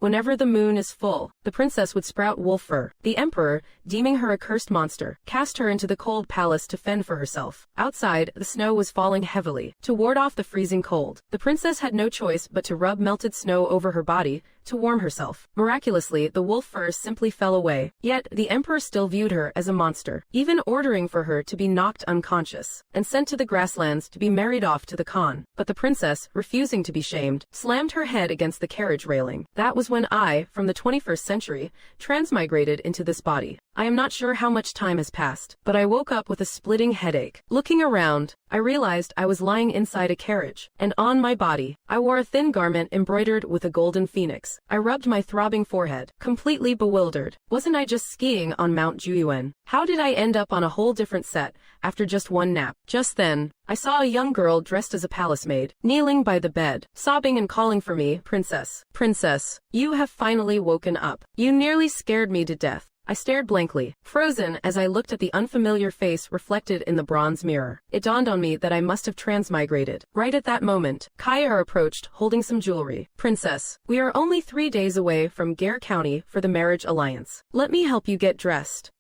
Whenever the moon is full, the princess would sprout wolf fur. The emperor, deeming her a cursed monster, cast her into the cold palace to fend for herself. Outside, the snow was falling heavily. To ward off the freezing cold, the princess had no choice but to rub melted snow over her body to warm herself. Miraculously, the wolf fur simply fell away. Yet, the emperor still viewed her as a monster, even ordering for her to be knocked unconscious and sent to the grasslands to be married off to the Khan. But the princess, refusing to be shamed, slammed her head against the carriage railing. That was when I, from the 21st century, transmigrated into this body. I am not sure how much time has passed, but I woke up with a splitting headache. Looking around, I realized I was lying inside a carriage, and on my body, I wore a thin garment embroidered with a golden phoenix. I rubbed my throbbing forehead, completely bewildered. Wasn't I just skiing on Mount Juyuan? How did I end up on a whole different set after just one nap? Just then, I saw a young girl dressed as a palace maid, kneeling by the bed, sobbing and calling for me, "Princess, princess, you have finally woken up. You nearly scared me to death." I stared blankly, frozen as I looked at the unfamiliar face reflected in the bronze mirror. It dawned on me that I must have transmigrated. Right at that moment, Kaya approached, holding some jewelry. "Princess, we are only 3 days away from Gare County for the marriage alliance. Let me help you get dressed."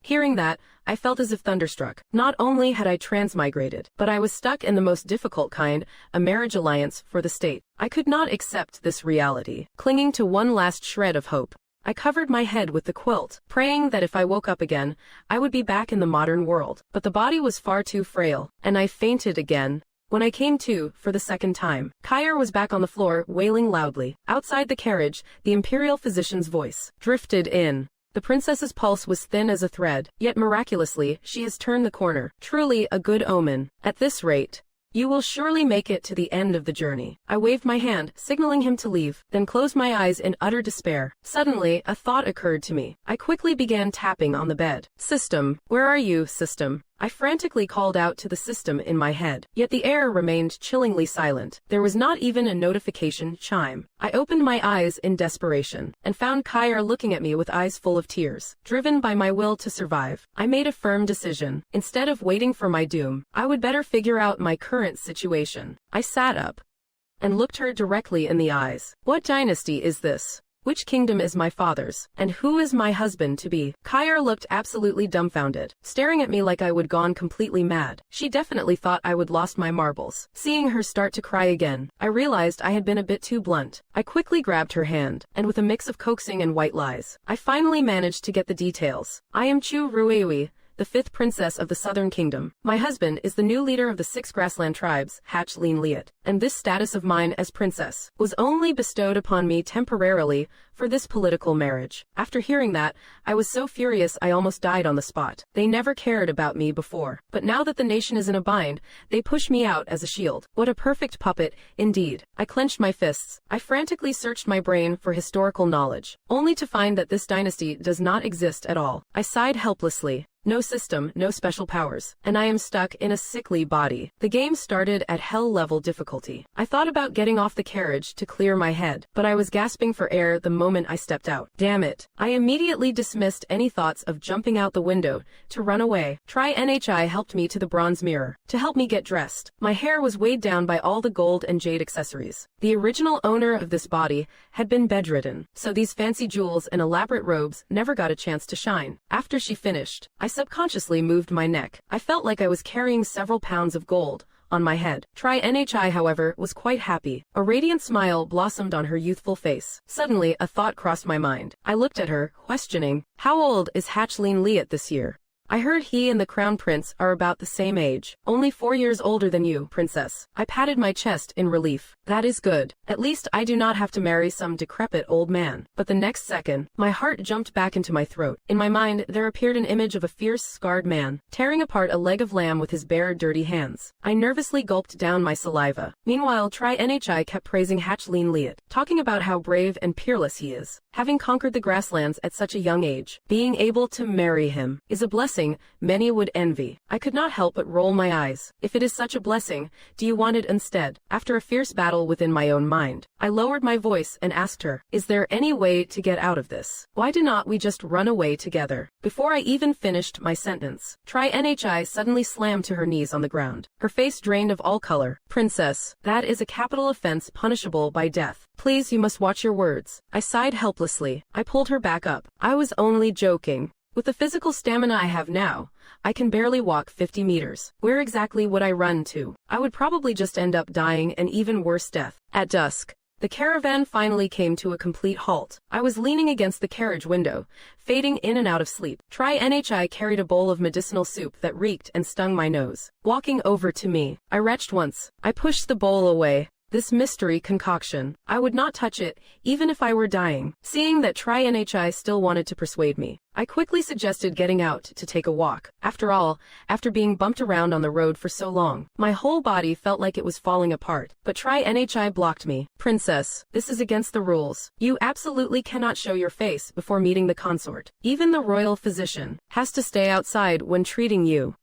Hearing that, I felt as if thunderstruck. Not only had I transmigrated, but I was stuck in the most difficult kind, a marriage alliance for the state. I could not accept this reality. Clinging to one last shred of hope, I covered my head with the quilt, praying that if I woke up again, I would be back in the modern world. But the body was far too frail, and I fainted again. When I came to, for the second time, Kaya was back on the floor, wailing loudly. Outside the carriage, the imperial physician's voice drifted in. The princess's pulse was thin as a thread, yet miraculously, she has turned the corner. Truly a good omen. At this rate, you will surely make it to the end of the journey. I waved my hand, signaling him to leave, then closed my eyes in utter despair. Suddenly, a thought occurred to me. I quickly began tapping on the bed. "System, where are you, system?" I frantically called out to the system in my head, yet the air remained chillingly silent. There was not even a notification chime. I opened my eyes in desperation, and found Kaya looking at me with eyes full of tears. Driven by my will to survive, I made a firm decision. Instead of waiting for my doom, I would better figure out my current situation. I sat up and looked her directly in the eyes. "What dynasty is this? Which kingdom is my father's? And who is my husband to be?" Kaya looked absolutely dumbfounded, staring at me like I would gone completely mad. She definitely thought I would lost my marbles. Seeing her start to cry again, I realized I had been a bit too blunt. I quickly grabbed her hand, and with a mix of coaxing and white lies, I finally managed to get the details. "I am Chu Ruiui, the 5th princess of the Southern Kingdom. My husband is the new leader of the 6 grassland tribes, Hatchlin Liat, and this status of mine as princess was only bestowed upon me temporarily for this political marriage." After hearing that, I was so furious I almost died on the spot. They never cared about me before, but now that the nation is in a bind, they push me out as a shield. What a perfect puppet, indeed. I clenched my fists. I frantically searched my brain for historical knowledge, only to find that this dynasty does not exist at all. I sighed helplessly. No system, no special powers, and I am stuck in a sickly body. The game started at hell-level difficulty. I thought about getting off the carriage to clear my head, but I was gasping for air the moment I stepped out. Damn it. I immediately dismissed any thoughts of jumping out the window to run away. NHI helped me to the bronze mirror to help me get dressed. My hair was weighed down by all the gold and jade accessories. The original owner of this body had been bedridden, so these fancy jewels and elaborate robes never got a chance to shine. After she finished, I subconsciously moved my neck. I felt like I was carrying several pounds of gold on my head. NHI, however, was quite happy. A radiant smile blossomed on her youthful face. Suddenly, a thought crossed my mind. I looked at her, questioning, "How old is Hatchlin Liat this year?" "I heard he and the crown prince are about the same age. Only 4 years older than you, princess." I patted my chest in relief. "That is good. At least I do not have to marry some decrepit old man." But the next second, my heart jumped back into my throat. In my mind, there appeared an image of a fierce, scarred man, tearing apart a leg of lamb with his bare, dirty hands. I nervously gulped down my saliva. Meanwhile, NHI kept praising Hatchlin Liat, talking about how brave and peerless he is, having conquered the grasslands at such a young age. Being able to marry him is a blessing blessing many would envy. I could not help but roll my eyes. If it is such a blessing, do you want it instead? After a fierce battle within my own mind, I lowered my voice and asked her, is there any way to get out of this? Why do not we just run away together? Before I even finished my sentence, Tri-NHI suddenly slammed to her knees on the ground, her face drained of all color. Princess, that is a capital offense punishable by death. Please, you must watch your words. I sighed helplessly. I pulled her back up. I was only joking. With the physical stamina I have now, I can barely walk 50 meters. Where exactly would I run to? I would probably just end up dying an even worse death. At dusk, the caravan finally came to a complete halt. I was leaning against the carriage window, fading in and out of sleep. Tri-NHI carried a bowl of medicinal soup that reeked and stung my nose. Walking over to me, I retched once. I pushed the bowl away. This mystery concoction. I would not touch it, even if I were dying. Seeing that Tri-NHI still wanted to persuade me, I quickly suggested getting out to take a walk. After all, after being bumped around on the road for so long, my whole body felt like it was falling apart. But Tri-NHI blocked me. Princess, this is against the rules. You absolutely cannot show your face before meeting the consort. Even the royal physician has to stay outside when treating you.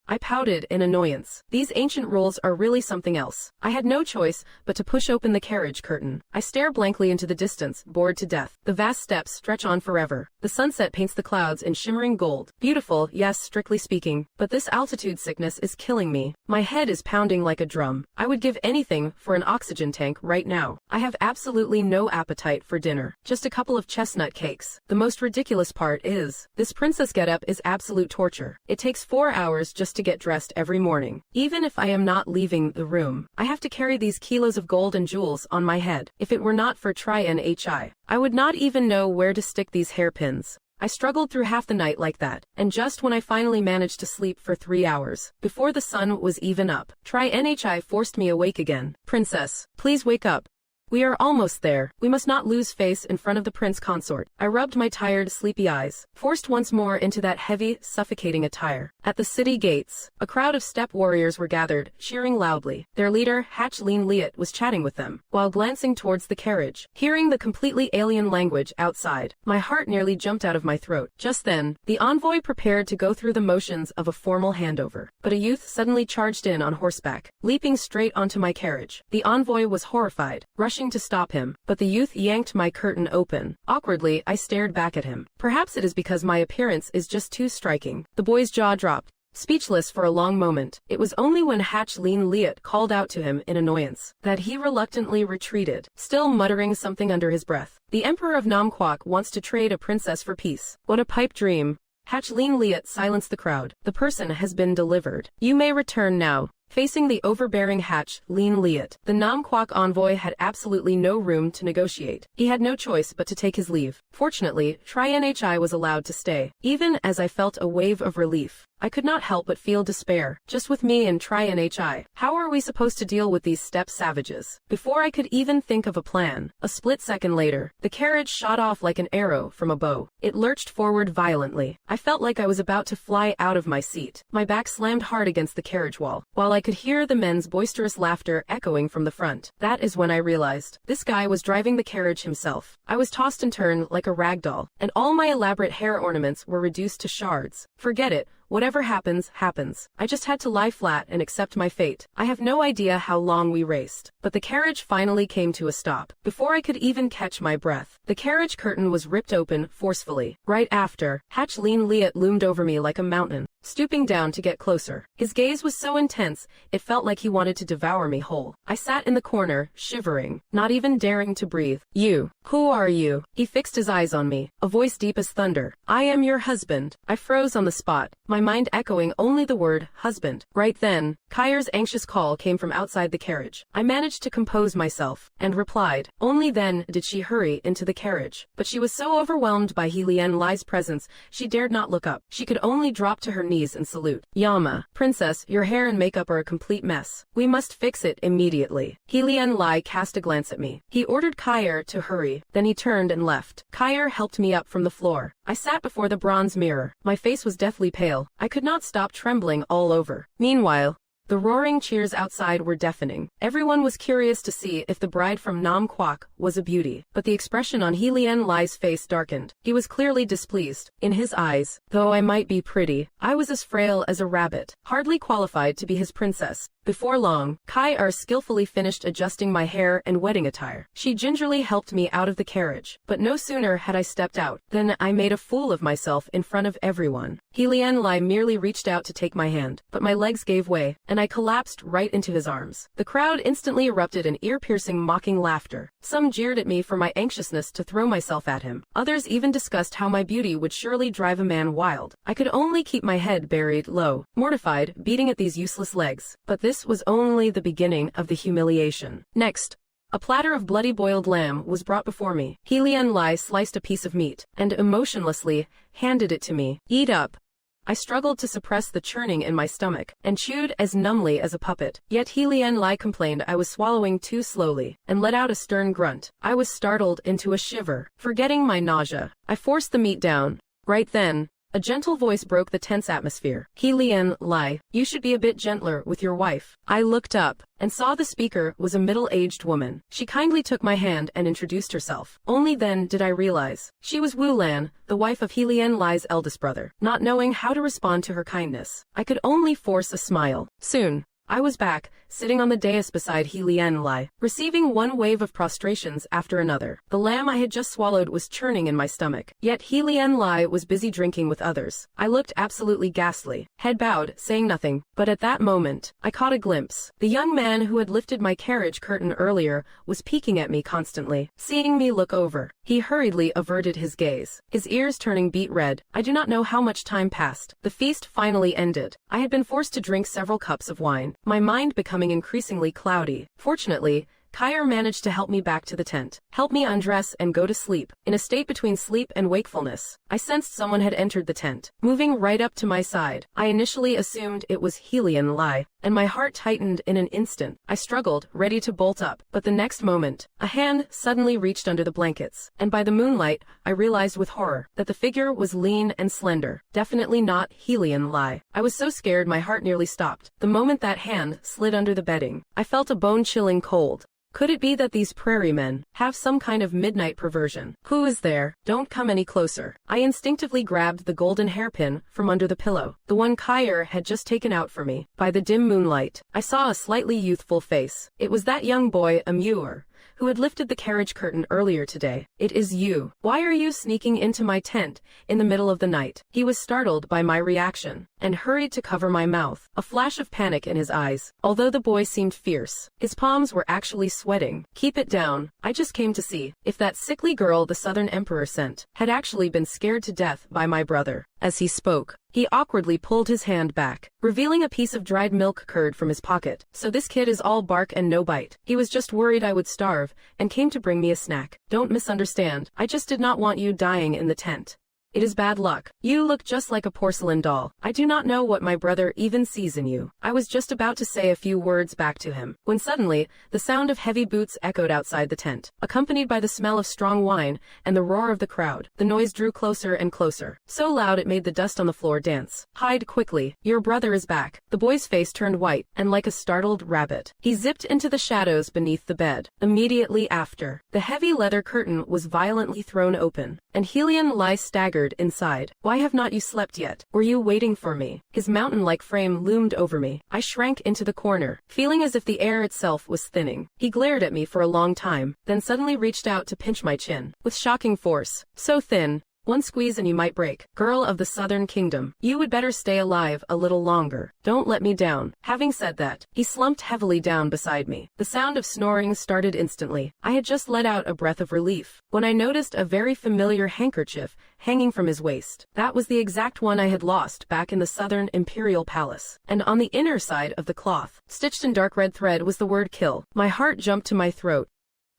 I pouted in annoyance. These ancient rules are really something else. I had no choice but to push open the carriage curtain. I stare blankly into the distance, bored to death. The vast steppes stretch on forever. The sunset paints the clouds in shimmering gold. Beautiful, yes, strictly speaking, but this altitude sickness is killing me. My head is pounding like a drum. I would give anything for an oxygen tank right now. I have absolutely no appetite for dinner. Just a couple of chestnut cakes. The most ridiculous part is, this princess getup is absolute torture. It takes 4 hours just to get dressed every morning. Even if I am not leaving the room, I have to carry these kilos of gold and jewels on my head. If it were not for Tri-NHI, I would not even know where to stick these hairpins. I struggled through half the night like that, and just when I finally managed to sleep for 3 hours, before the sun was even up, Tri-NHI forced me awake again. Princess, please wake up. We are almost there. We must not lose face in front of the prince consort. I rubbed my tired, sleepy eyes, forced once more into that heavy, suffocating attire. At the city gates, a crowd of steppe warriors were gathered, cheering loudly. Their leader, Hatch Lean Liet, was chatting with them, while glancing towards the carriage. Hearing the completely alien language outside, my heart nearly jumped out of my throat. Just then, the envoy prepared to go through the motions of a formal handover. But a youth suddenly charged in on horseback, leaping straight onto my carriage. The envoy was horrified, rushing to stop him, but the youth yanked my curtain open. Awkwardly, I stared back at him. Perhaps it is because my appearance is just too striking. The boy's jaw dropped, speechless for a long moment. It was only when Hatch Lean Liet called out to him in annoyance that he reluctantly retreated, still muttering something under his breath. The Emperor of Namquak wants to trade a princess for peace. What a pipe dream. Hatch Lean Liet silenced the crowd. The person has been delivered. You may return now. Facing the overbearing Hatch Lean Liet, the Namquak envoy had absolutely no room to negotiate. He had no choice but to take his leave. Fortunately, Tri-NHI was allowed to stay. Even as I felt a wave of relief, I could not help but feel despair. Just with me and Tri-NHI, how are we supposed to deal with these steppe savages? Before I could even think of a plan, a split second later, the carriage shot off like an arrow from a bow. It lurched forward violently. I felt like I was about to fly out of my seat. My back slammed hard against the carriage wall, while I could hear the men's boisterous laughter echoing from the front. That is when I realized this guy was driving the carriage himself. I was tossed and turned like a rag doll, and all my elaborate hair ornaments were reduced to shards. Forget it. Whatever happens, happens. I just had to lie flat and accept my fate. I have no idea how long we raced, but the carriage finally came to a stop. Before I could even catch my breath, the carriage curtain was ripped open forcefully. Right after, Hatch Lean Liet loomed over me like a mountain, stooping down to get closer. His gaze was so intense, it felt like he wanted to devour me whole. I sat in the corner, shivering, not even daring to breathe. You, who are you? He fixed his eyes on me, a voice deep as thunder. I am your husband. I froze on the spot, my mind echoing only the word husband. Right then, Kyr's anxious call came from outside the carriage. I managed to compose myself, and replied. Only then did she hurry into the carriage. But she was so overwhelmed by He Lien Lai's presence, she dared not look up. She could only drop to her knees and salute. Yama, princess, your hair and makeup are a complete mess. We must fix it immediately. He Lien Lai cast a glance at me. He ordered Kyr to hurry, then he turned and left. Kyr helped me up from the floor. I sat before the bronze mirror. My face was deathly pale. I could not stop trembling all over. Meanwhile, The roaring cheers outside were deafening. Everyone was curious to see if the bride from Nam Kwak was a beauty, but the expression on He Lien Lai's face darkened. He was clearly displeased. In his eyes, though I might be pretty, I was as frail as a rabbit, hardly qualified to be his princess. Before long, Kai Er skillfully finished adjusting my hair and wedding attire. She gingerly helped me out of the carriage, but no sooner had I stepped out than I made a fool of myself in front of everyone. He Lien Lai merely reached out to take my hand, but my legs gave way, and I collapsed right into his arms. The crowd instantly erupted in ear-piercing mocking laughter. Some jeered at me for my anxiousness to throw myself at him. Others even discussed how my beauty would surely drive a man wild. I could only keep my head buried low, mortified, beating at these useless legs. But this was only the beginning of the humiliation. Next, a platter of bloody boiled lamb was brought before me. He Lien Lai sliced a piece of meat, and emotionlessly handed it to me. Eat up. I struggled to suppress the churning in my stomach, and chewed as numbly as a puppet. Yet He Lien Lai complained I was swallowing too slowly, and let out a stern grunt. I was startled into a shiver. Forgetting my nausea, I forced the meat down. Right then, a gentle voice broke the tense atmosphere. He Lien Lai, you should be a bit gentler with your wife. I looked up, and saw the speaker was a middle-aged woman. She kindly took my hand and introduced herself. Only then did I realize she was Wu Lan, the wife of He Lien Lai's eldest brother. Not knowing how to respond to her kindness, I could only force a smile. Soon, I was back, sitting on the dais beside He Lien Lai, receiving one wave of prostrations after another. The lamb I had just swallowed was churning in my stomach, yet He Lien Lai was busy drinking with others. I looked absolutely ghastly, head bowed, saying nothing, but at that moment, I caught a glimpse. The young man who had lifted my carriage curtain earlier was peeking at me constantly. Seeing me look over, he hurriedly averted his gaze, his ears turning beet red. I do not know how much time passed. The feast finally ended. I had been forced to drink several cups of wine, my mind becoming increasingly cloudy. Fortunately, Kyer managed to help me back to the tent, help me undress and go to sleep. In a state between sleep and wakefulness, I sensed someone had entered the tent, moving right up to my side. I initially assumed it was He Lien Lai, and my heart tightened in an instant. I struggled, ready to bolt up, but the next moment, a hand suddenly reached under the blankets, and by the moonlight, I realized with horror that the figure was lean and slender, definitely not He Lien Lai. I was so scared my heart nearly stopped. The moment that hand slid under the bedding, I felt a bone-chilling cold. Could it be that these prairie men have some kind of midnight perversion? Who is there? Don't come any closer. I instinctively grabbed the golden hairpin from under the pillow, the one Kyer had just taken out for me. By the dim moonlight, I saw a slightly youthful face. It was that young boy, Amur, who had lifted the carriage curtain earlier today. It is you. Why are you sneaking into my tent in the middle of the night? He was startled by my reaction, and hurried to cover my mouth, a flash of panic in his eyes. Although the boy seemed fierce, his palms were actually sweating. Keep it down. I just came to see if that sickly girl the Southern Emperor sent had actually been scared to death by my brother. As he spoke, he awkwardly pulled his hand back, revealing a piece of dried milk curd from his pocket. So this kid is all bark and no bite. He was just worried I would starve, and came to bring me a snack. Don't misunderstand. I just did not want you dying in the tent. It is bad luck. You look just like a porcelain doll. I do not know what my brother even sees in you. I was just about to say a few words back to him, when suddenly, the sound of heavy boots echoed outside the tent, accompanied by the smell of strong wine and the roar of the crowd. The noise drew closer and closer, so loud it made the dust on the floor dance. Hide quickly. Your brother is back. The boy's face turned white, and like a startled rabbit, he zipped into the shadows beneath the bed. Immediately after, the heavy leather curtain was violently thrown open, and He Lien Lai staggered inside. Why have not you slept yet? Were you waiting for me? His mountain-like frame loomed over me. I shrank into the corner, feeling as if the air itself was thinning. He glared at me for a long time, then suddenly reached out to pinch my chin, with shocking force. So thin. One squeeze and you might break. Girl of the Southern Kingdom, you would better stay alive a little longer. Don't let me down. Having said that, he slumped heavily down beside me. The sound of snoring started instantly. I had just let out a breath of relief, when I noticed a very familiar handkerchief hanging from his waist. That was the exact one I had lost back in the Southern Imperial Palace. And on the inner side of the cloth, stitched in dark red thread, was the word kill. My heart jumped to my throat.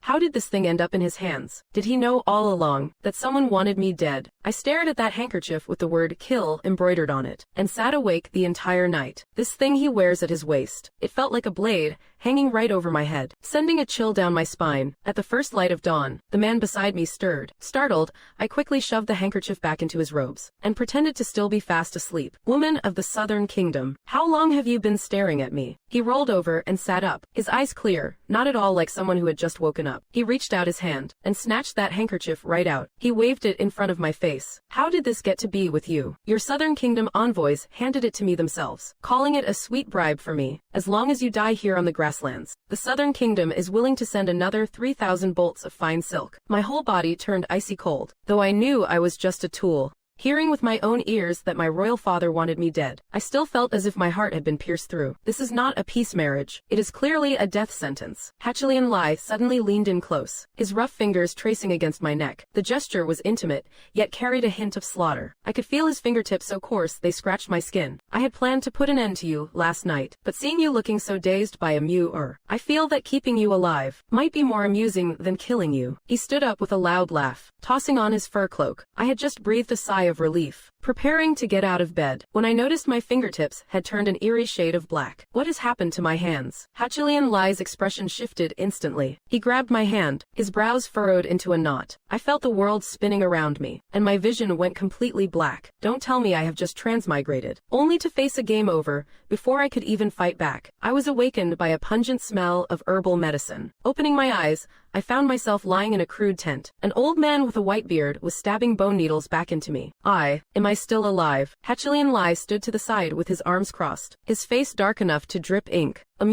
How did this thing end up in his hands? Did he know all along that someone wanted me dead? I stared at that handkerchief with the word kill embroidered on it, and sat awake the entire night. This thing he wears at his waist. It felt like a blade, hanging right over my head, sending a chill down my spine. At the first light of dawn, the man beside me stirred. Startled, I quickly shoved the handkerchief back into his robes, and pretended to still be fast asleep. Woman of the Southern Kingdom, how long have you been staring at me? He rolled over and sat up, his eyes clear, not at all like someone who had just woken up. He reached out his hand, and snatched that handkerchief right out. He waved it in front of my face. How did this get to be with you? Your Southern Kingdom envoys handed it to me themselves, calling it a sweet bribe for me. As long as you die here on the grasslands, the Southern Kingdom is willing to send another 3,000 bolts of fine silk. My whole body turned icy cold, though I knew I was just a tool. Hearing with my own ears that my royal father wanted me dead, I still felt as if my heart had been pierced through. This is not a peace marriage. It is clearly a death sentence. Hatchilian Lai suddenly leaned in close, his rough fingers tracing against my neck. The gesture was intimate, yet carried a hint of slaughter. I could feel his fingertips so coarse they scratched my skin. I had planned to put an end to you last night, but seeing you looking so dazed by a I feel that keeping you alive might be more amusing than killing you. He stood up with a loud laugh, tossing on his fur cloak. I had just breathed a sigh of relief, preparing to get out of bed, when I noticed my fingertips had turned an eerie shade of black. What has happened to my hands? Hatchilian Lai's expression shifted instantly. He grabbed my hand, his brows furrowed into a knot. I felt the world spinning around me, and my vision went completely black. Don't tell me I have just transmigrated, only to face a game over before I could even fight back. I was awakened by a pungent smell of herbal medicine. Opening my eyes, I found myself lying in a crude tent. An old man with a white beard was stabbing bone needles back into me. Am I still alive? Hatchilian Lai stood to the side with his arms crossed, his face dark enough to drip ink. A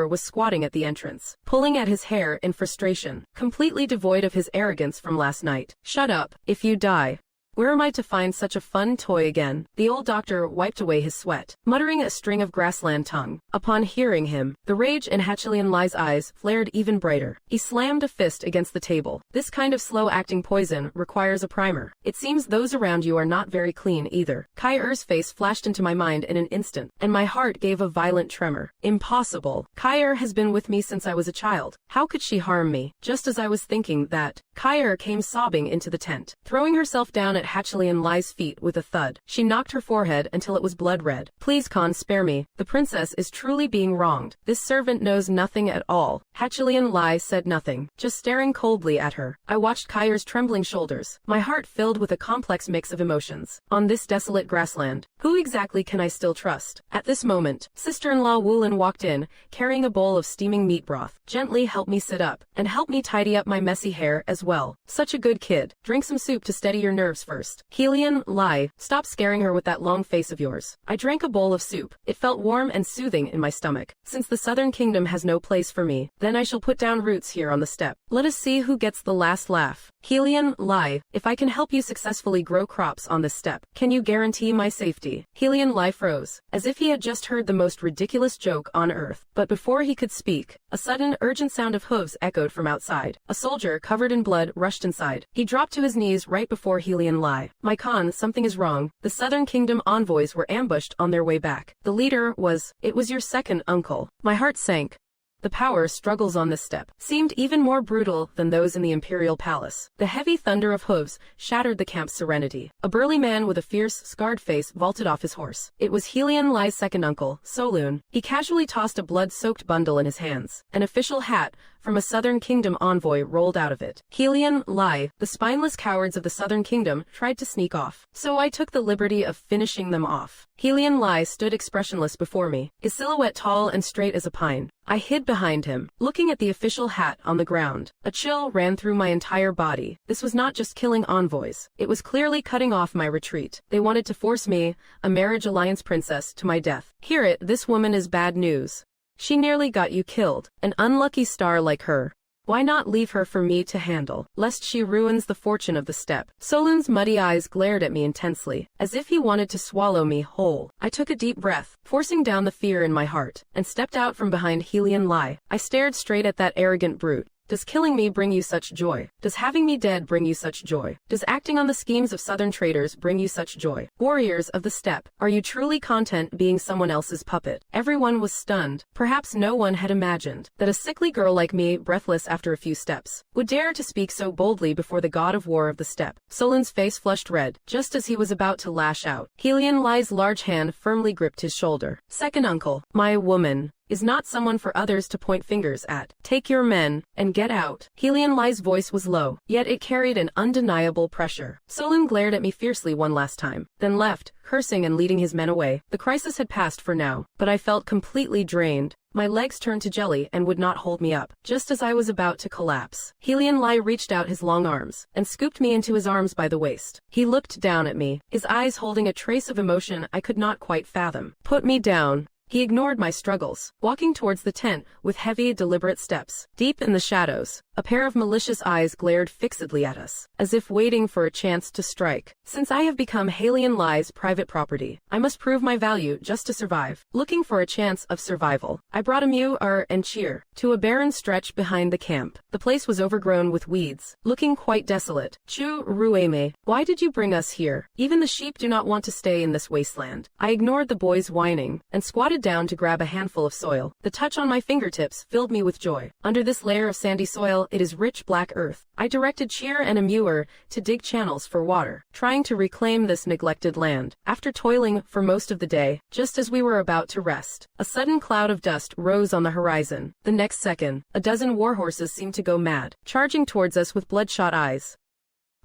was squatting at the entrance, pulling at his hair in frustration, completely devoid of his arrogance from last night. Shut up, if you die. Where am I to find such a fun toy again? The old doctor wiped away his sweat, muttering a string of grassland tongue. Upon hearing him, the rage in Hatchilian Lai's eyes flared even brighter. He slammed a fist against the table. This kind of slow-acting poison requires a primer. It seems those around you are not very clean either. Kai Er's face flashed into my mind in an instant, and my heart gave a violent tremor. Impossible. Kai Er has been with me since I was a child. How could she harm me? Just as I was thinking that, Kai Er came sobbing into the tent, throwing herself down at Hatchilian Lai's feet with a thud. She knocked her forehead until it was blood red. Please, Khan, spare me. The princess is truly being wronged. This servant knows nothing at all. Hatchilian Lai said nothing, just staring coldly at her. I watched Kair's trembling shoulders, my heart filled with a complex mix of emotions. On this desolate grassland, who exactly can I still trust? At this moment, sister-in-law Wulin walked in, carrying a bowl of steaming meat broth. Gently help me sit up, and help me tidy up my messy hair as well. Such a good kid. Drink some soup to steady your nerves first. Hatchilian Lai, stop scaring her with that long face of yours. I drank a bowl of soup. It felt warm and soothing in my stomach. Since the Southern Kingdom has no place for me, then I shall put down roots here on the steppe. Let us see who gets the last laugh. Hatchilian Lai, if I can help you successfully grow crops on this steppe, can you guarantee my safety? Hatchilian Lai froze, as if he had just heard the most ridiculous joke on earth. But before he could speak, a sudden urgent sound of hooves echoed from outside. A soldier covered in blood rushed inside. He dropped to his knees right before Hatchilian Lai. My Khan, something is wrong. The Southern Kingdom envoys were ambushed on their way back. The leader was, it was your second uncle. My heart sank. The power struggles on this steppe seemed even more brutal than those in the imperial palace. The heavy thunder of hooves shattered the camp's serenity. A burly man with a fierce, scarred face vaulted off his horse. It was Hatchilian Lai's second uncle, Solun. He casually tossed a blood-soaked bundle in his hands. An official hat from a Southern Kingdom envoy rolled out of it. Hatchilian Lai, the spineless cowards of the Southern Kingdom, tried to sneak off, so I took the liberty of finishing them off. Hatchilian Lai stood expressionless before me, his silhouette tall and straight as a pine. I hid behind him, looking at the official hat on the ground. A chill ran through my entire body. This was not just killing envoys. It was clearly cutting off my retreat. They wanted to force me, a marriage alliance princess, to my death. Hear it, this woman is bad news. She nearly got you killed. An unlucky star like her. Why not leave her for me to handle, lest she ruins the fortune of the steppe? Solun's muddy eyes glared at me intensely, as if he wanted to swallow me whole. I took a deep breath, forcing down the fear in my heart, and stepped out from behind Hatchilian Lai. I stared straight at that arrogant brute. Does killing me bring you such joy? Does having me dead bring you such joy? Does acting on the schemes of Southern traitors bring you such joy? Warriors of the steppe, are you truly content being someone else's puppet? Everyone was stunned. Perhaps no one had imagined that a sickly girl like me, breathless after a few steps, would dare to speak so boldly before the god of war of the steppe. Solun's face flushed red, just as he was about to lash out. Hatchilian Lai's large hand firmly gripped his shoulder. Second uncle, my woman. is not someone for others to point fingers at. Take your men, and get out. Helian Lai's voice was low, yet it carried an undeniable pressure. Solun glared at me fiercely one last time, then left, cursing and leading his men away. The crisis had passed for now, but I felt completely drained. My legs turned to jelly and would not hold me up. Just as I was about to collapse, Helian Lai reached out his long arms and scooped me into his arms by the waist. He looked down at me, his eyes holding a trace of emotion I could not quite fathom. Put me down. He ignored my struggles, walking towards the tent with heavy, deliberate steps. Deep in the shadows, a pair of malicious eyes glared fixedly at us, as if waiting for a chance to strike. Since I have become Helian Lai's private property, I must prove my value just to survive. Looking for a chance of survival, I brought Amu and Cheer to a barren stretch behind the camp. The place was overgrown with weeds, looking quite desolate. Chu Rueme, why did you bring us here? Even the sheep do not want to stay in this wasteland. I ignored the boys' whining and squatted down to grab a handful of soil. The touch on my fingertips filled me with joy. Under this layer of sandy soil, it is rich black earth. I directed Cheer and Amu to dig channels for water, trying to reclaim this neglected land. After toiling for most of the day, just as we were about to rest, a sudden cloud of dust rose on the horizon. The next second, a dozen warhorses seemed to go mad, charging towards us with bloodshot eyes.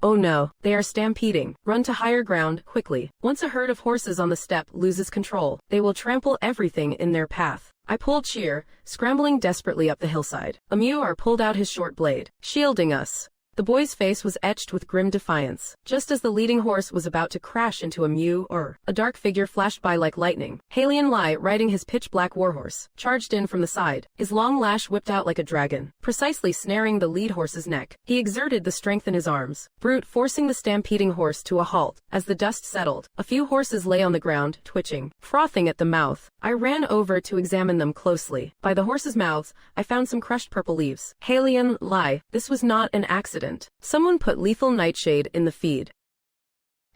Oh no, they are stampeding. Run to higher ground, quickly. Once a herd of horses on the steppe loses control, they will trample everything in their path. I pulled Cheer, scrambling desperately up the hillside. Amu pulled out his short blade, shielding us. The boy's face was etched with grim defiance. Just as the leading horse was about to crash into a dark figure flashed by like lightning. Helian Lai, riding his pitch-black warhorse, charged in from the side, his long lash whipped out like a dragon, precisely snaring the lead horse's neck. He exerted the strength in his arms, brute forcing the stampeding horse to a halt. As the dust settled, a few horses lay on the ground, twitching, frothing at the mouth. I ran over to examine them closely. By the horses' mouths, I found some crushed purple leaves. Helian Lai, this was not an accident. Someone put lethal nightshade in the feed.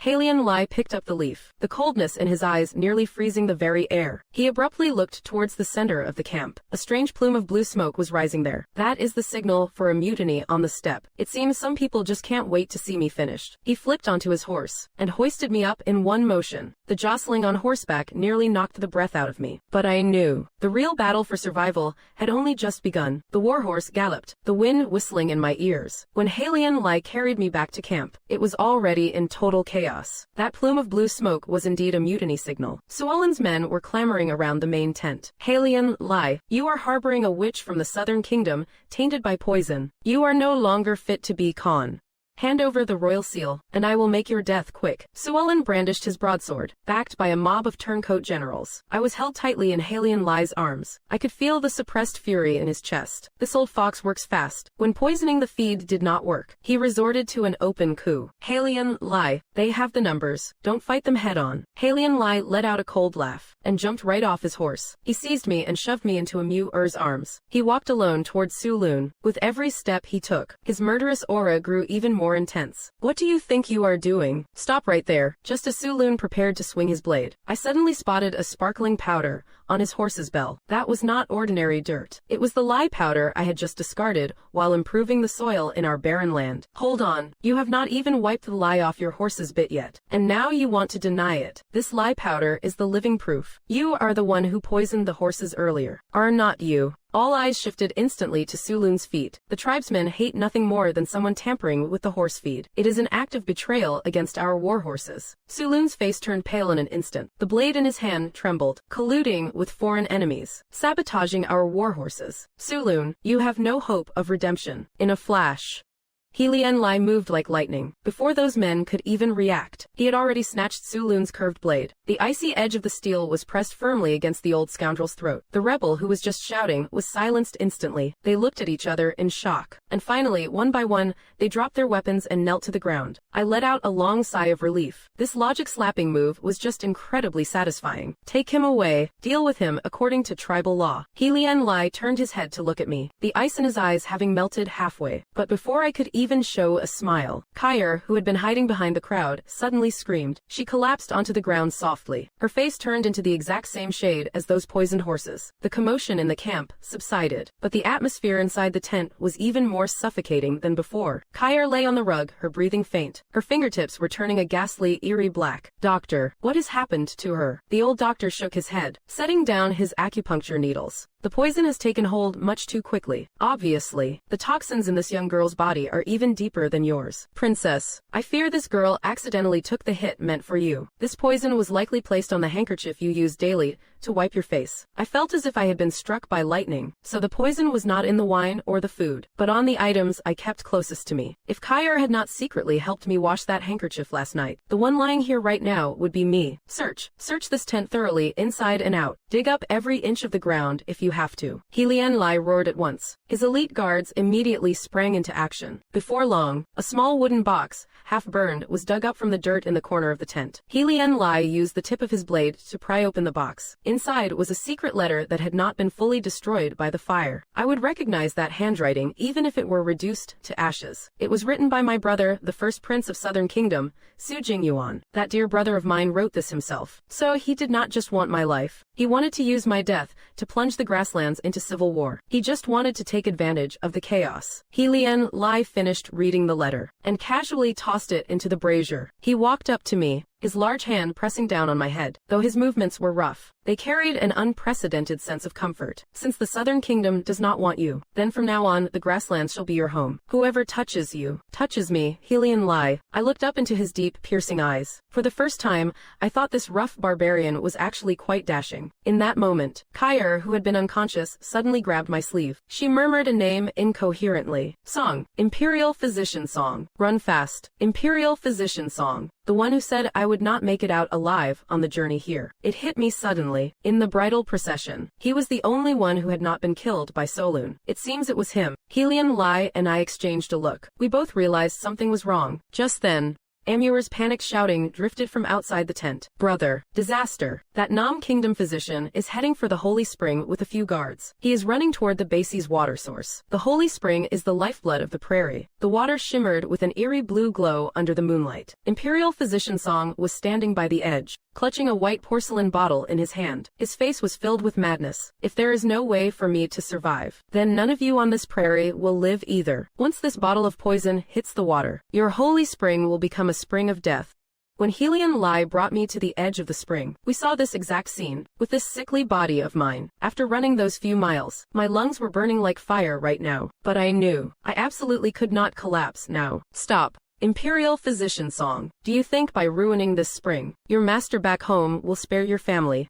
Helian Lai picked up the leaf, the coldness in his eyes nearly freezing the very air. He abruptly looked towards the center of the camp. A strange plume of blue smoke was rising there. That is the signal for a mutiny on the steppe. It seems some people just can't wait to see me finished. He flipped onto his horse and hoisted me up in one motion. The jostling on horseback nearly knocked the breath out of me. But I knew the real battle for survival had only just begun. The warhorse galloped, the wind whistling in my ears. When Helian Lai carried me back to camp, it was already in total chaos. That plume of blue smoke was indeed a mutiny signal. Suolin's men were clamoring around the main tent. Helian Lai, you are harboring a witch from the southern kingdom, tainted by poison. You are no longer fit to be Khan. Hand over the royal seal, and I will make your death quick. Suolin brandished his broadsword, backed by a mob of turncoat generals. I was held tightly in Helian Lai's arms. I could feel the suppressed fury in his chest. This old fox works fast. When poisoning the feed did not work, he resorted to an open coup. Helian Lai, they have the numbers. Don't fight them head on. Helian Lai let out a cold laugh, and jumped right off his horse. He seized me and shoved me into Amu-Er's arms. He walked alone towards Sulun. With every step he took, his murderous aura grew even more intense. What do you think you are doing? Stop right there. Just as Sulun prepared to swing his blade, I suddenly spotted a sparkling powder on his horse's bell. That was not ordinary dirt. It was the lye powder I had just discarded while improving the soil in our barren land. Hold on. You have not even wiped the lye off your horse's bit yet. And now you want to deny it. This lye powder is the living proof. You are the one who poisoned the horses earlier. Are not you? All eyes shifted instantly to Sulun's feet. The tribesmen hate nothing more than someone tampering with the horse feed. It is an act of betrayal against our war horses. Sulun's face turned pale in an instant. The blade in his hand trembled, colluding with foreign enemies, sabotaging our war horses. Sulun, you have no hope of redemption. In a flash, Helian Lai moved like lightning. Before those men could even react, he had already snatched Sulun's curved blade. The icy edge of the steel was pressed firmly against the old scoundrel's throat. The rebel who was just shouting was silenced instantly. They looked at each other in shock. And finally, one by one, they dropped their weapons and knelt to the ground. I let out a long sigh of relief. This logic-slapping move was just incredibly satisfying. Take him away. Deal with him according to tribal law. Helian Lai turned his head to look at me, the ice in his eyes having melted halfway. But before I could even show a smile, Kyer, who had been hiding behind the crowd, suddenly screamed. She collapsed onto the ground softly. Her face turned into the exact same shade as those poisoned horses. The commotion in the camp subsided, but the atmosphere inside the tent was even more suffocating than before. Kyer lay on the rug, her breathing faint. Her fingertips were turning a ghastly, eerie black. Doctor, what has happened to her? The old doctor shook his head, setting down his acupuncture needles. The poison has taken hold much too quickly. Obviously, the toxins in this young girl's body are even deeper than yours. Princess, I fear this girl accidentally took the hit meant for you. This poison was likely placed on the handkerchief you use daily to wipe your face. I felt as if I had been struck by lightning, so the poison was not in the wine or the food, but on the items I kept closest to me. If Kyer had not secretly helped me wash that handkerchief last night, the one lying here right now would be me. Search this tent thoroughly inside and out. Dig up every inch of the ground if you have to. Helian Lai roared at once. His elite guards immediately sprang into action. Before long, a small wooden box, half burned, was dug up from the dirt in the corner of the tent. Helian Lai used the tip of his blade to pry open the box. Inside was a secret letter that had not been fully destroyed by the fire. I would recognize that handwriting even if it were reduced to ashes. It was written by my brother, the first prince of Southern Kingdom, Su Jingyuan. That dear brother of mine wrote this himself. So he did not just want my life. He wanted to use my death to plunge the grasslands into civil war. He just wanted to take advantage of the chaos. Helian Lai finished reading the letter and casually tossed it into the brazier. He walked up to me, his large hand pressing down on my head. Though his movements were rough, they carried an unprecedented sense of comfort. Since the Southern Kingdom does not want you, then from now on the grasslands shall be your home. Whoever touches you, touches me. Helian Lai. I looked up into his deep, piercing eyes. For the first time, I thought this rough barbarian was actually quite dashing. In that moment, Kyer, who had been unconscious, suddenly grabbed my sleeve. She murmured a name incoherently. Song. Imperial Physician Song. Run fast. Imperial Physician Song. The one who said I would not make it out alive on the journey here. It hit me suddenly. In the bridal procession, he was the only one who had not been killed by Solun. It seems it was him. Helian Lai and I exchanged a look. We both realized something was wrong. Just then, Amur's panicked shouting drifted from outside the tent. Brother, disaster. That Nam Kingdom physician is heading for the Holy Spring with a few guards. He is running toward the Basie's water source. The Holy Spring is the lifeblood of the prairie. The water shimmered with an eerie blue glow under the moonlight. Imperial Physician Song was standing by the edge, clutching a white porcelain bottle in his hand. His face was filled with madness. If there is no way for me to survive, then none of you on this prairie will live either. Once this bottle of poison hits the water, your Holy Spring will become a spring of death. When Helian Lai brought me to the edge of the spring, we saw this exact scene. With this sickly body of mine, after running those few miles, my lungs were burning like fire right now. But I knew I absolutely could not collapse now. Stop. Imperial Physician Song. Do you think by ruining this spring, your master back home will spare your family?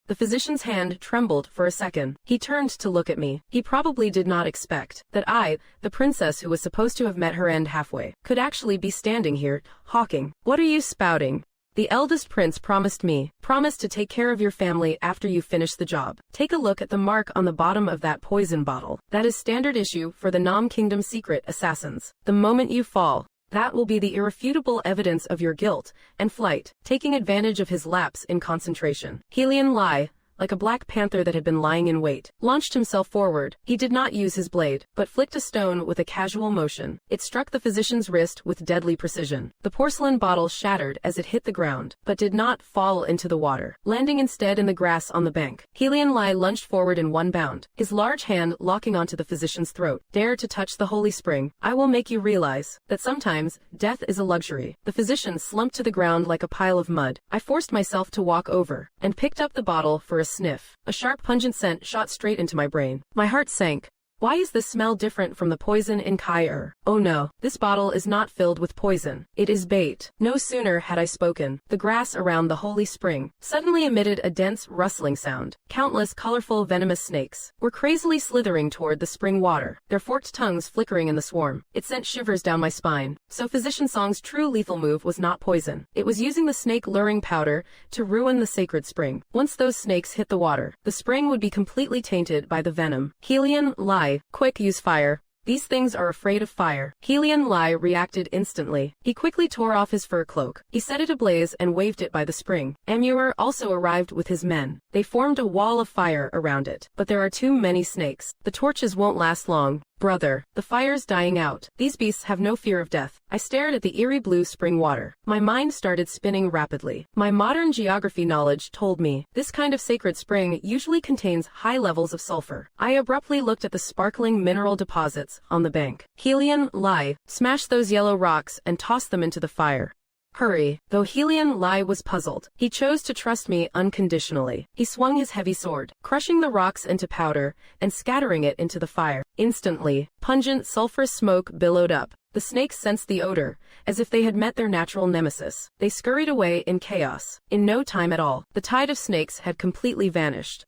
The physician's hand trembled for a second. He turned to look at me. He probably did not expect that I, the princess who was supposed to have met her end halfway, could actually be standing here, hawking. What are you spouting? The eldest prince promised to take care of your family after you finish the job. Take a look at the mark on the bottom of that poison bottle. That is standard issue for the Nam Kingdom secret assassins. The moment you fall, that will be the irrefutable evidence of your guilt and flight. Taking advantage of his lapse in concentration, Helian Lai, like a black panther that had been lying in wait, launched himself forward. He did not use his blade, but flicked a stone with a casual motion. It struck the physician's wrist with deadly precision. The porcelain bottle shattered as it hit the ground, but did not fall into the water, landing instead in the grass on the bank. Helian Lai lunged forward in one bound, his large hand locking onto the physician's throat. Dare to touch the Holy Spring. I will make you realize that sometimes death is a luxury. The physician slumped to the ground like a pile of mud. I forced myself to walk over and picked up the bottle for a sniff. A sharp, pungent scent shot straight into my brain. My heart sank. Why is this smell different from the poison in Kyer? Oh no, this bottle is not filled with poison. It is bait. No sooner had I spoken, the grass around the Holy Spring suddenly emitted a dense rustling sound. Countless colorful venomous snakes were crazily slithering toward the spring water, their forked tongues flickering in the swarm. It sent shivers down my spine. So Physician Song's true lethal move was not poison. It was using the snake luring powder to ruin the sacred spring. Once those snakes hit the water, the spring would be completely tainted by the venom. Helian Lai. Quick, use fire. These things are afraid of fire. Helian Lai reacted instantly. He quickly tore off his fur cloak. He set it ablaze and waved it by the spring. Amur also arrived with his men. They formed a wall of fire around it. But there are too many snakes. The torches won't last long. Brother, the fire's dying out. These beasts have no fear of death. I stared at the eerie blue spring water. My mind started spinning rapidly. My modern geography knowledge told me this kind of sacred spring usually contains high levels of sulfur. I abruptly looked at the sparkling mineral deposits on the bank. Helian Lai, smash those yellow rocks and toss them into the fire. Hurry. Though Helian Lai was puzzled, he chose to trust me unconditionally. He swung his heavy sword, crushing the rocks into powder and scattering it into the fire. Instantly, pungent sulfurous smoke billowed up. The snakes sensed the odor, as if they had met their natural nemesis. They scurried away in chaos. In no time at all, the tide of snakes had completely vanished.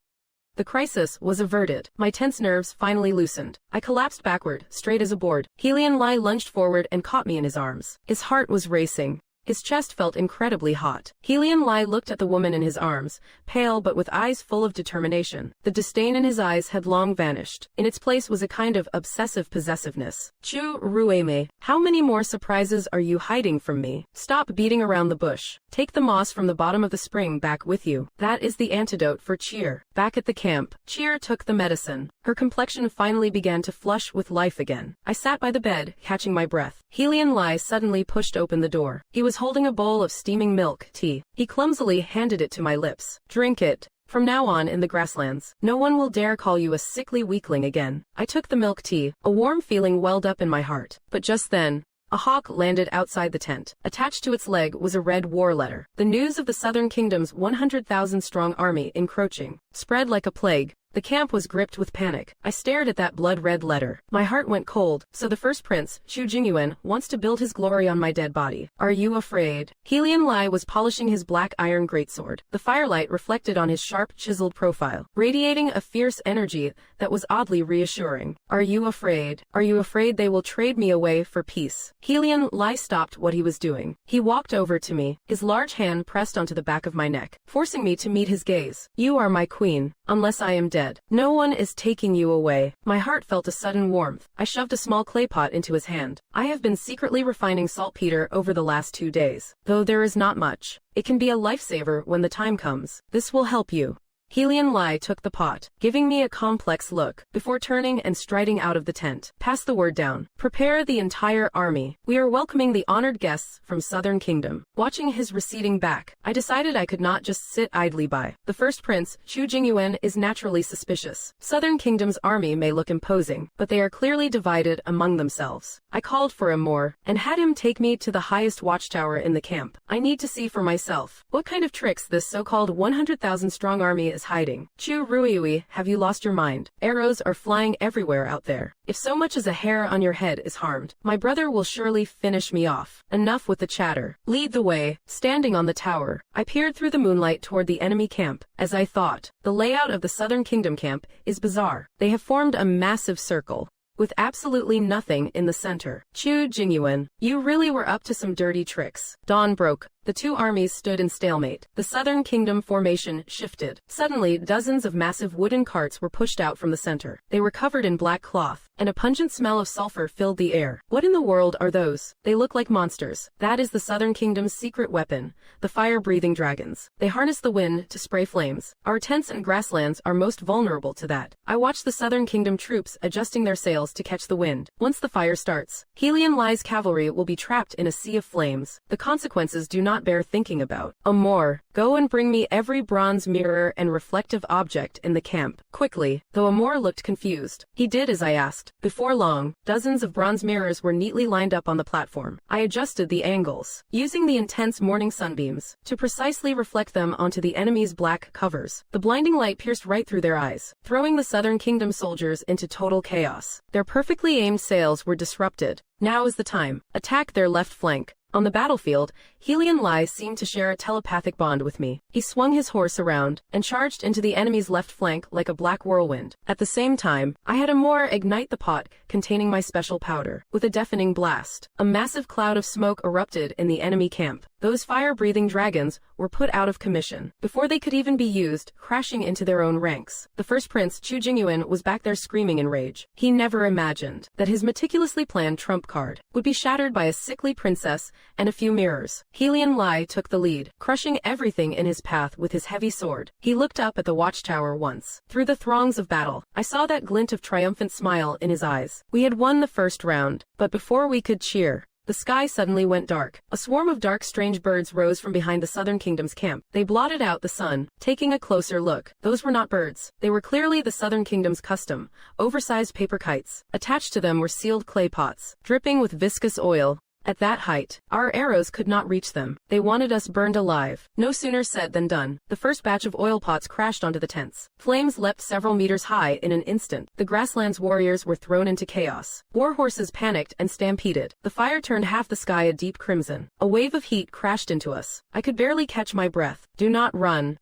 The crisis was averted. My tense nerves finally loosened. I collapsed backward, straight as a board. Helian Lai lunged forward and caught me in his arms. His heart was racing. His chest felt incredibly hot. Helian Lai looked at the woman in his arms, pale but with eyes full of determination. The disdain in his eyes had long vanished. In its place was a kind of obsessive possessiveness. Chu Rueme, how many more surprises are you hiding from me? Stop beating around the bush. Take the moss from the bottom of the spring back with you. That is the antidote for cheer. Back at the camp, Cheer took the medicine. Her complexion finally began to flush with life again. I sat by the bed, catching my breath. Helian Lai suddenly pushed open the door. He was holding a bowl of steaming milk tea. He clumsily handed it to my lips. Drink it. From now on in the grasslands, no one will dare call you a sickly weakling again. I took the milk tea. A warm feeling welled up in my heart. But just then, a hawk landed outside the tent. Attached to its leg was a red war letter. The news of the Southern Kingdom's 100,000-strong army encroaching spread like a plague. The camp was gripped with panic. I stared at that blood-red letter. My heart went cold. So the first prince, Chu Jingyuan, wants to build his glory on my dead body. Are you afraid? Helian Lai was polishing his black iron greatsword. The firelight reflected on his sharp, chiseled profile, radiating a fierce energy that was oddly reassuring. Are you afraid? Are you afraid they will trade me away for peace? Helian Lai stopped what he was doing. He walked over to me, his large hand pressed onto the back of my neck, forcing me to meet his gaze. You are my queen, unless I am dead. No one is taking you away. My heart felt a sudden warmth. I shoved a small clay pot into his hand. I have been secretly refining saltpeter over the last 2 days. Though there is not much, it can be a lifesaver when the time comes. This will help you. Helian Lai took the pot, giving me a complex look, before turning and striding out of the tent. Pass the word down. Prepare the entire army. We are welcoming the honored guests from Southern Kingdom. Watching his receding back, I decided I could not just sit idly by. The first prince, Chu Jingyuan, is naturally suspicious. Southern Kingdom's army may look imposing, but they are clearly divided among themselves. I called for Amor, and had him take me to the highest watchtower in the camp. I need to see for myself what kind of tricks this so-called 100,000-strong army is hiding. Chu Ruiui, have you lost your mind? Arrows are flying everywhere out there. If so much as a hair on your head is harmed, my brother will surely finish me off. Enough with the chatter. Lead the way. Standing on the tower, I peered through the moonlight toward the enemy camp. As I thought, the layout of the Southern Kingdom camp is bizarre. They have formed a massive circle, with absolutely nothing in the center. Chu Jingyuan, you really were up to some dirty tricks. Dawn broke. The two armies stood in stalemate. The Southern Kingdom formation shifted. Suddenly, dozens of massive wooden carts were pushed out from the center. They were covered in black cloth, and a pungent smell of sulfur filled the air. What in the world are those? They look like monsters. That is the Southern Kingdom's secret weapon, the fire-breathing dragons. They harness the wind to spray flames. Our tents and grasslands are most vulnerable to that. I watched the Southern Kingdom troops adjusting their sails to catch the wind. Once the fire starts, Helian Lai's cavalry will be trapped in a sea of flames. The consequences do not bear thinking about. Amor, go and bring me every bronze mirror and reflective object in the camp, quickly. Though Amor looked confused, he did as I asked. Before long, dozens of bronze mirrors were neatly lined up on the platform. I adjusted the angles, using the intense morning sunbeams to precisely reflect them onto the enemy's black covers. The blinding light pierced right through their eyes, throwing the Southern Kingdom soldiers into total chaos. Their perfectly aimed sails were disrupted. Now is the time. Attack their left flank. On the battlefield, Helian Lai seemed to share a telepathic bond with me. He swung his horse around and charged into the enemy's left flank like a black whirlwind. At the same time, I had Amor ignite the pot containing my special powder. With a deafening blast, a massive cloud of smoke erupted in the enemy camp. Those fire-breathing dragons were put out of commission before they could even be used, crashing into their own ranks. The first prince, Chu Jingyuan, was back there screaming in rage. He never imagined that his meticulously planned trump card would be shattered by a sickly princess and a few mirrors. Helian Lai took the lead, crushing everything in his path with his heavy sword. He looked up at the watchtower once. Through the throngs of battle, I saw that glint of triumphant smile in his eyes. We had won the first round, but before we could cheer, the sky suddenly went dark. A swarm of dark, strange birds rose from behind the Southern Kingdom's camp. They blotted out the sun. Taking a closer look, those were not birds. They were clearly the Southern Kingdom's custom, oversized paper kites. Attached to them were sealed clay pots, dripping with viscous oil. At that height, our arrows could not reach them. They wanted us burned alive. No sooner said than done. The first batch of oil pots crashed onto the tents. Flames leapt several meters high in an instant. The grasslands warriors were thrown into chaos. War horses panicked and stampeded. The fire turned half the sky a deep crimson. A wave of heat crashed into us. I could barely catch my breath. Do not run.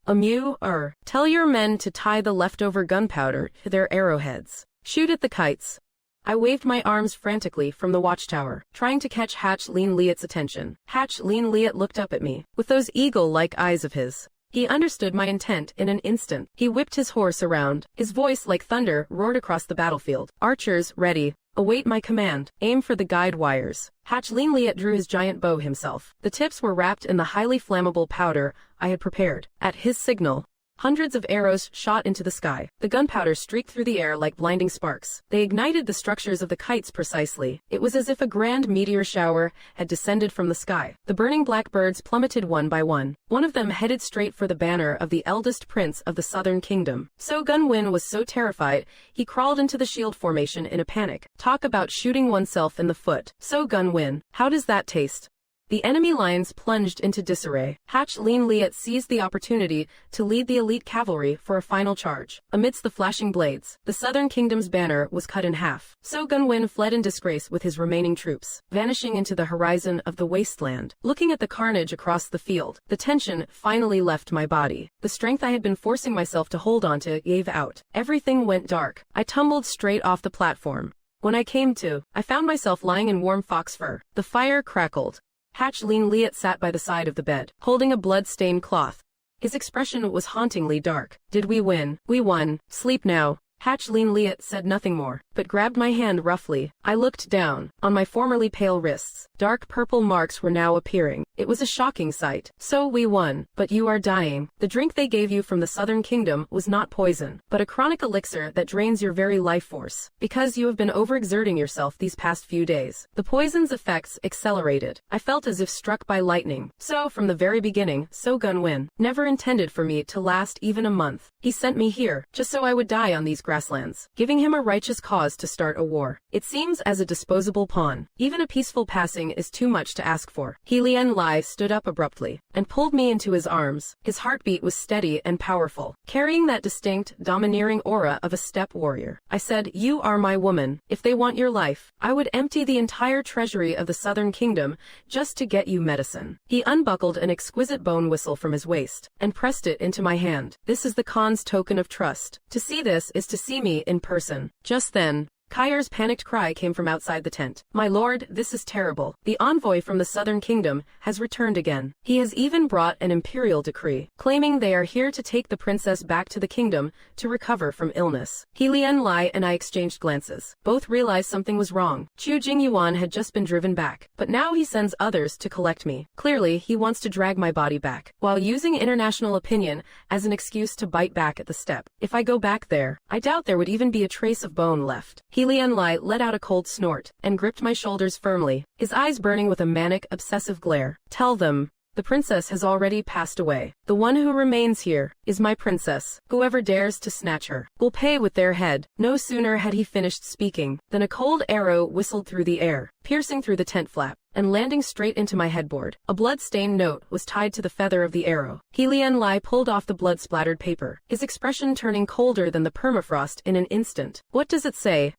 Tell your men to tie the leftover gunpowder to their arrowheads. Shoot at the kites. I waved my arms frantically from the watchtower, trying to catch Hatch Lean Liet's attention. Hatch Lean Liet looked up at me, with those eagle-like eyes of his. He understood my intent in an instant. He whipped his horse around. His voice, like thunder, roared across the battlefield. Archers, ready. Await my command. Aim for the guide wires. Hatch Lean Liet drew his giant bow himself. The tips were wrapped in the highly flammable powder I had prepared. At his signal, hundreds of arrows shot into the sky. The gunpowder streaked through the air like blinding sparks. They ignited the structures of the kites precisely. It was as if a grand meteor shower had descended from the sky. The burning black birds plummeted one by one. One of them headed straight for the banner of the eldest prince of the southern kingdom. So Gun Win was so terrified, he crawled into the shield formation in a panic. Talk about shooting oneself in the foot. So Gun Win, how does that taste? The enemy lines plunged into disarray. Hatch Lean Liet seized the opportunity to lead the elite cavalry for a final charge. Amidst the flashing blades, the southern kingdom's banner was cut in half. So Gun Win fled in disgrace with his remaining troops, vanishing into the horizon of the wasteland. Looking at the carnage across the field, the tension finally left my body. The strength I had been forcing myself to hold onto gave out. Everything went dark. I tumbled straight off the platform. When I came to, I found myself lying in warm fox fur. The fire crackled. Hatch Lean Liet sat by the side of the bed, holding a blood-stained cloth. His expression was hauntingly dark. Did we win? We won. Sleep now. Hatch Lean Liet said nothing more, but grabbed my hand roughly. I looked down. On my formerly pale wrists, dark purple marks were now appearing. It was a shocking sight. So we won, but you are dying. The drink they gave you from the southern kingdom was not poison, but a chronic elixir that drains your very life force, because you have been overexerting yourself these past few days. The poison's effects accelerated. I felt as if struck by lightning. So from the very beginning, So Gun Win never intended for me to last even a month. He sent me here, just so I would die on these grasslands, giving him a righteous cause to start a war. It seems as a disposable pawn. Even a peaceful passing is too much to ask for. Lien Lai stood up abruptly and pulled me into his arms. His heartbeat was steady and powerful, carrying that distinct, domineering aura of a steppe warrior. I said, "You are my woman. If they want your life, I would empty the entire treasury of the southern kingdom just to get you medicine." He unbuckled an exquisite bone whistle from his waist and pressed it into my hand. This is the Khan's token of trust. To see this is to see me in person. Just then, Kair's panicked cry came from outside the tent. "My lord, this is terrible. The envoy from the southern kingdom has returned again. He has even brought an imperial decree, claiming they are here to take the princess back to the kingdom to recover from illness." Lien Lai and I exchanged glances. Both realized something was wrong. Chu Jingyuan had just been driven back, but now he sends others to collect me. Clearly, he wants to drag my body back, while using international opinion as an excuse to bite back at the steppe. If I go back there, I doubt there would even be a trace of bone left. Lien Lai let out a cold snort and gripped my shoulders firmly, his eyes burning with a manic, obsessive glare. "Tell them, the princess has already passed away. The one who remains here is my princess. Whoever dares to snatch her will pay with their head." No sooner had he finished speaking than a cold arrow whistled through the air, piercing through the tent flap and landing straight into my headboard. A blood-stained note was tied to the feather of the arrow. Lien Lai pulled off the blood-splattered paper, his expression turning colder than the permafrost in an instant. "What does it say?"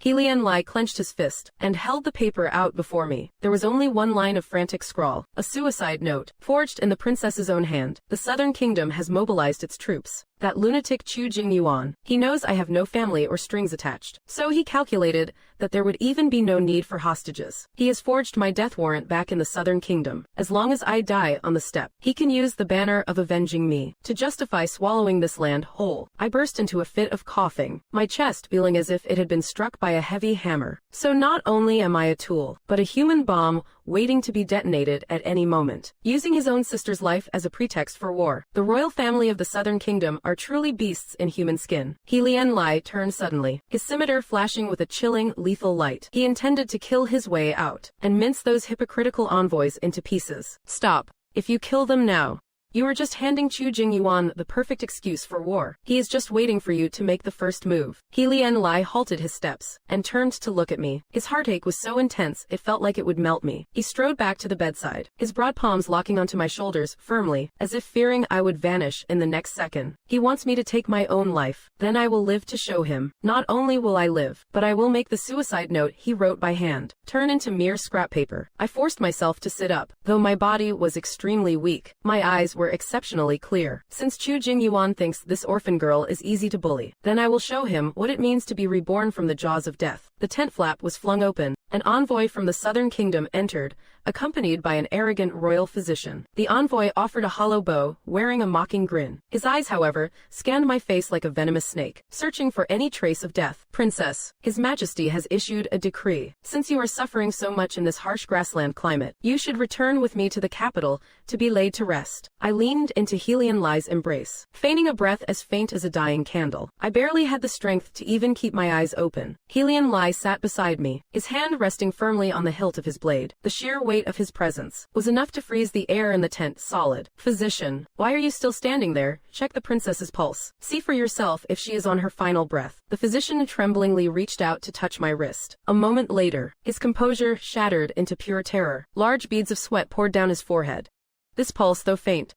Lien Lai clenched his fist and held the paper out before me. There was only one line of frantic scrawl, a suicide note, forged in the princess's own hand. "The southern kingdom has mobilized its troops. That lunatic Chu Jingyuan, he knows I have no family or strings attached, so he calculated that there would even be no need for hostages. He has forged my death warrant back in the southern kingdom. As long as I die on the steppe, he can use the banner of avenging me to justify swallowing this land whole." I burst into a fit of coughing, my chest feeling as if it had been struck by a heavy hammer. So not only am I a tool, but a human bomb waiting to be detonated at any moment, using his own sister's life as a pretext for war. The royal family of the southern kingdom are truly beasts in human skin. Lien Lai turned suddenly, his scimitar flashing with a chilling, lethal light. He intended to kill his way out and mince those hypocritical envoys into pieces. "Stop. If you kill them now, You are just handing Chu Jingyuan the perfect excuse for war. He is just waiting for you to make the first move. Helian Lai halted his steps and turned to look at me. His heartache was so intense it felt like it would melt me. He strode back to the bedside, his broad palms locking onto my shoulders firmly, as if fearing I would vanish in the next second. He wants me to take my own life. Then I will live to show him. Not only will I live, but I will make the suicide note he wrote by hand turn into mere scrap paper. I forced myself to sit up, though my body was extremely weak. My eyes were exceptionally clear. Since Chu Jingyuan thinks this orphan girl is easy to bully, then I will show him what it means to be reborn from the jaws of death. The tent flap was flung open. An envoy from the southern kingdom entered, accompanied by an arrogant royal physician. The envoy offered a hollow bow, wearing a mocking grin. His eyes, however, scanned my face like a venomous snake, searching for any trace of death. Princess, His Majesty has issued a decree. Since you are suffering so much in this harsh grassland climate, you should return with me to the capital to be laid to rest. I leaned into Helian Lai's embrace, feigning a breath as faint as a dying candle. I barely had the strength to even keep my eyes open. Helian Lai sat beside me, his hand resting firmly on the hilt of his blade. The sheer weight of his presence was enough to freeze the air in the tent solid. Physician, why are you still standing there? Check the princess's pulse. See for yourself if she is on her final breath. The physician tremblingly reached out to touch my wrist. A moment later, his composure shattered into pure terror. Large beads of sweat poured down his forehead. This pulse, though faint,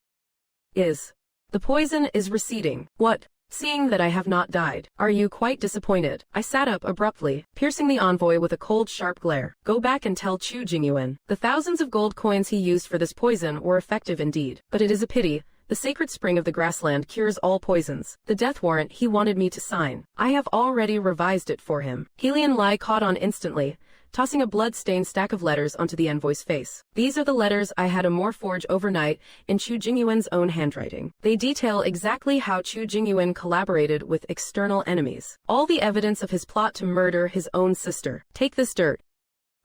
the poison is receding. What? Seeing that I have not died, are you quite disappointed? I sat up abruptly, piercing the envoy with a cold, sharp glare. Go back and tell Chu Jingyuan. The thousands of gold coins he used for this poison were effective indeed. But it is a pity. The sacred spring of the grassland cures all poisons. The death warrant he wanted me to sign, I have already revised it for him. Helian Lai caught on instantly, tossing a blood-stained stack of letters onto the envoy's face. These are the letters I had Amor forge overnight in Chu Jingyuan's own handwriting. They detail exactly how Chu Jingyuan collaborated with external enemies. All the evidence of his plot to murder his own sister. Take this dirt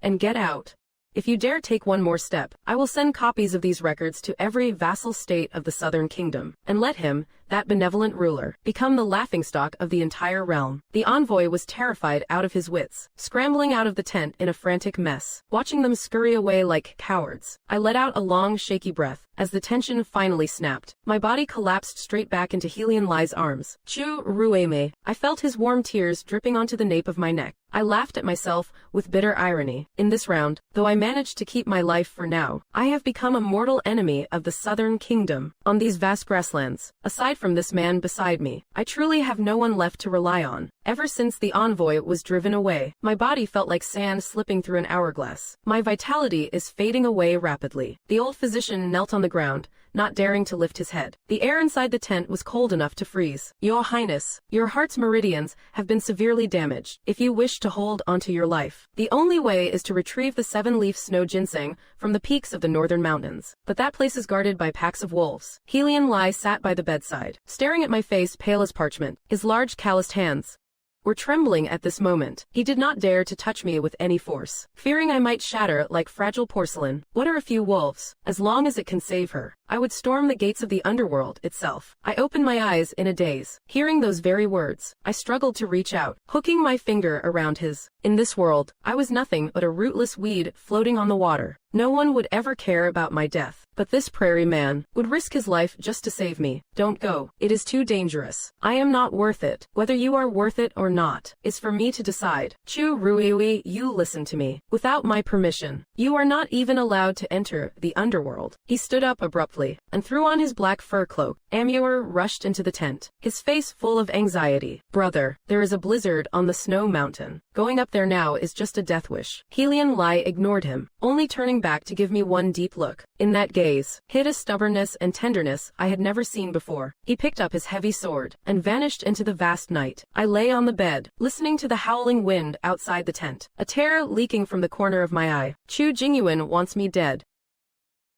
and get out. If you dare take one more step, I will send copies of these records to every vassal state of the southern kingdom, and let him, that benevolent ruler, become the laughingstock of the entire realm. The envoy was terrified out of his wits, scrambling out of the tent in a frantic mess, watching them scurry away like cowards. I let out a long, shaky breath as the tension finally snapped. My body collapsed straight back into Helian Lai's arms. Chu Rueme. I felt his warm tears dripping onto the nape of my neck. I laughed at myself with bitter irony. In this round, though I managed to keep my life for now, I have become a mortal enemy of the southern kingdom. On these vast grasslands, aside from this man beside me, I truly have no one left to rely on. Ever since the envoy was driven away, my body felt like sand slipping through an hourglass. My vitality is fading away rapidly. The old physician knelt on the ground, not daring to lift his head. The air inside the tent was cold enough to freeze. Your Highness, your heart's meridians have been severely damaged. If you wish to hold onto your life, the only way is to retrieve the 7-leaf snow ginseng from the peaks of the northern mountains. But that place is guarded by packs of wolves. Helian Lai sat by the bedside, staring at my face pale as parchment. His large calloused hands were trembling at this moment. He did not dare to touch me with any force, fearing I might shatter like fragile porcelain. What are a few wolves? As long as it can save her, I would storm the gates of the underworld itself. I opened my eyes in a daze. Hearing those very words, I struggled to reach out, hooking my finger around his. In this world, I was nothing but a rootless weed floating on the water. No one would ever care about my death, but this prairie man would risk his life just to save me. Don't go. It is too dangerous. I am not worth it. Whether you are worth it or not is for me to decide. Chu Ruiwi, you listen to me. Without my permission, you are not even allowed to enter the underworld. He stood up abruptly and threw on his black fur cloak. Amur rushed into the tent, his face full of anxiety. Brother, there is a blizzard on the snow mountain. Going up there now is just a death wish. Helian Lai ignored him, only turning back to give me one deep look. In that gaze hid a stubbornness and tenderness I had never seen before. He picked up his heavy sword and vanished into the vast night. I lay on the bed, listening to the howling wind outside the tent, a tear leaking from the corner of my eye. Chu Jingyuan wants me dead.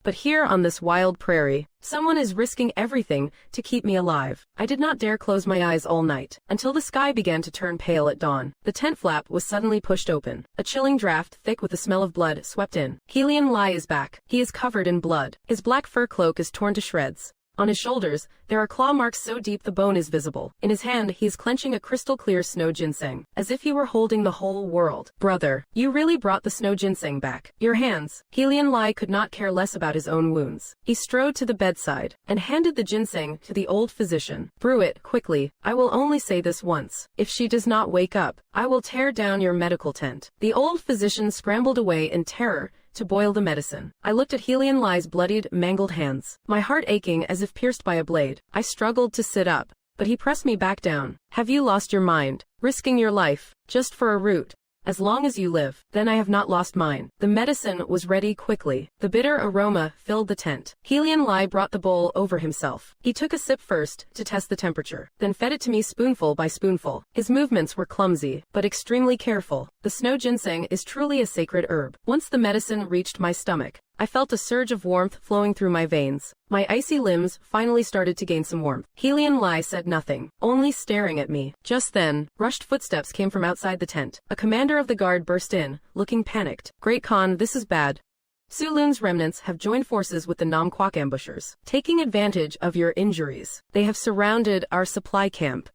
But here on this wild prairie, someone is risking everything to keep me alive. I did not dare close my eyes all night, until the sky began to turn pale at dawn. The tent flap was suddenly pushed open. A chilling draft, thick with the smell of blood, swept in. Helian Lai is back. He is covered in blood. His black fur cloak is torn to shreds, On his shoulders, there are claw marks so deep the bone is visible. In his hand, he is clenching a crystal-clear snow ginseng, as if he were holding the whole world. Brother, you really brought the snow ginseng back. Your hands. Helian Lai could not care less about his own wounds. He strode to the bedside and handed the ginseng to the old physician. Brew it, quickly. I will only say this once. If she does not wake up, I will tear down your medical tent. The old physician scrambled away in terror to boil the medicine. I looked at Helian Lai's bloodied, mangled hands, my heart aching as if pierced by a blade. I struggled to sit up, but he pressed me back down. Have you lost your mind? Risking your life, just for a root? As long as you live, then I have not lost mine. The medicine was ready quickly. The bitter aroma filled the tent. Helian Lai brought the bowl over himself. He took a sip first to test the temperature, then fed it to me spoonful by spoonful. His movements were clumsy, but extremely careful. The snow ginseng is truly a sacred herb. Once the medicine reached my stomach, I felt a surge of warmth flowing through my veins. My icy limbs finally started to gain some warmth. Helian Lai said nothing, only staring at me. Just then, rushed footsteps came from outside the tent. A commander of the guard burst in, looking panicked. Great Khan, this is bad. Sulun's remnants have joined forces with the Namquak ambushers, taking advantage of your injuries. They have surrounded our supply camp.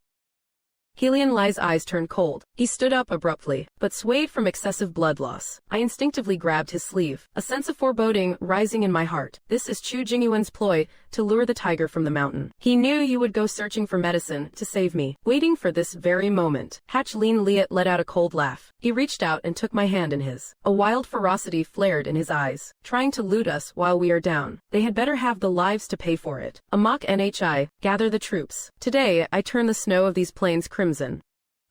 Helian Lai's eyes turned cold. He stood up abruptly, but swayed from excessive blood loss. I instinctively grabbed his sleeve, a sense of foreboding rising in my heart. This is Chu Jingyuan's ploy to lure the tiger from the mountain. He knew you would go searching for medicine to save me, waiting for this very moment. Hatch Lin Liat let out a cold laugh. He reached out and took my hand in his. A wild ferocity flared in his eyes, trying to loot us while we are down. They had better have the lives to pay for it. A mock NHI, gather the troops. Today, I turn the snow of these plains crimson.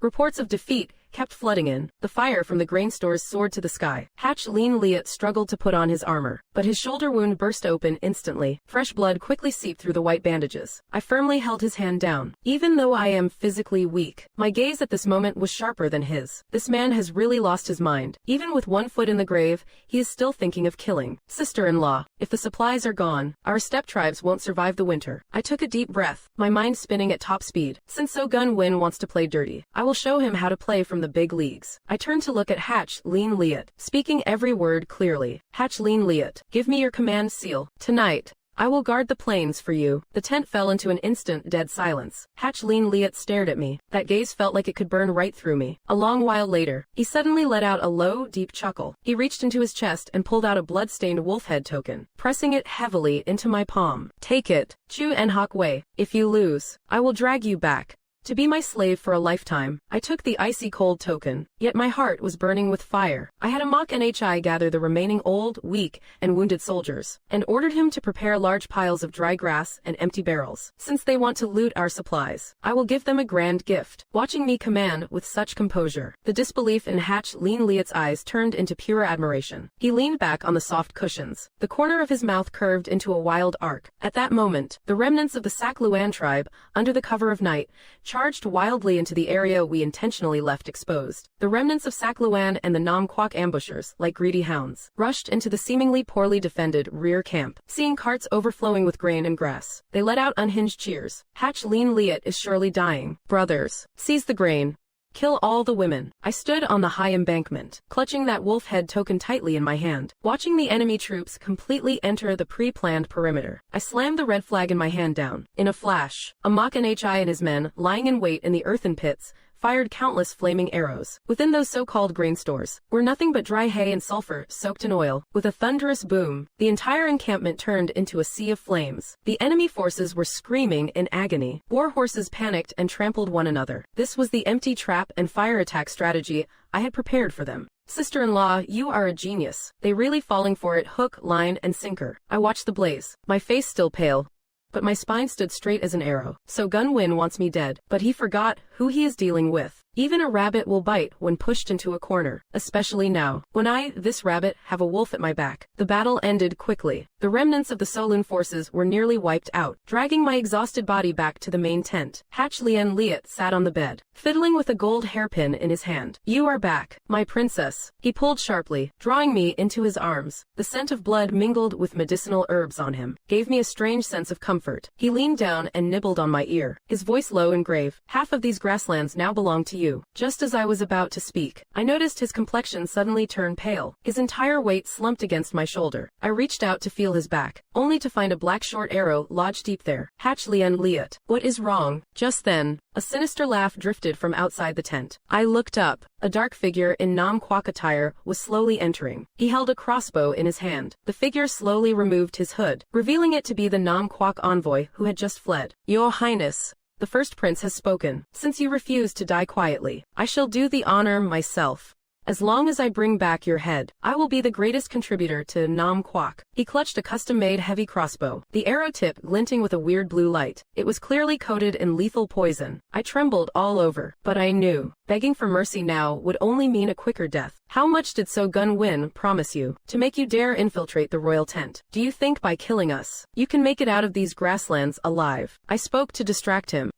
Reports of defeat kept flooding in. The fire from the grain stores soared to the sky. Hatch Lin Liat struggled to put on his armor, but his shoulder wound burst open instantly. Fresh blood quickly seeped through the white bandages. I firmly held his hand down. Even though I am physically weak, my gaze at this moment was sharper than his. This man has really lost his mind. Even with one foot in the grave, he is still thinking of killing. Sister-in-law, if the supplies are gone, our steppe tribes won't survive the winter. I took a deep breath, my mind spinning at top speed. Since So Gun Win wants to play dirty, I will show him how to play from the big leagues. I turned to look at Hatch Lin Liat, speaking every word clearly. Hatch Lin Liat, give me your command seal. Tonight, I will guard the plains for you. The tent fell into an instant dead silence. Hatch Lin Liat stared at me. That gaze felt like it could burn right through me. A long while later, he suddenly let out a low, deep chuckle. He reached into his chest and pulled out a blood-stained wolf head token, pressing it heavily into my palm. Take it, Chu Enhok Wei. If you lose, I will drag you back to be my slave for a lifetime. I took the icy cold token, yet my heart was burning with fire. I had a mock NHI gather the remaining old, weak, and wounded soldiers, and ordered him to prepare large piles of dry grass and empty barrels. Since they want to loot our supplies, I will give them a grand gift. Watching me command with such composure, the disbelief in Hatch Lin Liat's eyes turned into pure admiration. He leaned back on the soft cushions. The corner of his mouth curved into a wild arc. At that moment, the remnants of the Sak Luan tribe, under the cover of night, charged wildly into the area we intentionally left exposed. The remnants of Sak Luan and the Namquak ambushers, like greedy hounds, rushed into the seemingly poorly defended rear camp. Seeing carts overflowing with grain and grass, they let out unhinged cheers. Hatch Lin Liat is surely dying. Brothers, seize the grain. Kill all the women. I stood on the high embankment, clutching that wolf head token tightly in my hand, watching the enemy troops completely enter the pre-planned perimeter. I slammed the red flag in my hand down. In a flash, a mock NHI and his men, lying in wait in the earthen pits, fired countless flaming arrows. Within those so-called grain stores were nothing but dry hay and sulfur soaked in oil. With a thunderous boom, the entire encampment turned into a sea of flames. The enemy forces were screaming in agony. War horses panicked and trampled one another. This was the empty trap and fire attack strategy I had prepared for them. Sister-in-law, you are a genius. They really falling for it, hook, line, and sinker. I watched the blaze, my face still pale, but my spine stood straight as an arrow. So Gun Win wants me dead, but he forgot who he is dealing with. Even a rabbit will bite when pushed into a corner, especially now, when I, this rabbit, have a wolf at my back. The battle ended quickly. The remnants of the Solun forces were nearly wiped out, dragging my exhausted body back to the main tent. Hatch Lien Liat sat on the bed, fiddling with a gold hairpin in his hand. You are back, my princess. He pulled sharply, drawing me into his arms. The scent of blood mingled with medicinal herbs on him gave me a strange sense of comfort. He leaned down and nibbled on my ear, his voice low and grave. Half of these grasslands now belong to you. you. Just as I was about to speak, I noticed his complexion suddenly turn pale. His entire weight slumped against my shoulder. I reached out to feel his back, only to find a black short arrow lodged deep there. Hatch Lien Liat. What is wrong? Just then, a sinister laugh drifted from outside the tent. I looked up. A dark figure in Nam Quoc attire was slowly entering. He held a crossbow in his hand. The figure slowly removed his hood, revealing it to be the Nam Quoc envoy who had just fled. Your Highness, the first prince has spoken. Since you refuse to die quietly, I shall do the honor myself. As long as I bring back your head, I will be the greatest contributor to Nam Quoc. He clutched a custom-made heavy crossbow, the arrow tip glinting with a weird blue light. It was clearly coated in lethal poison. I trembled all over, but I knew begging for mercy now would only mean a quicker death. How much did So Gun Win promise you to make you dare infiltrate the royal tent? Do you think by killing us, you can make it out of these grasslands alive? I spoke to distract him,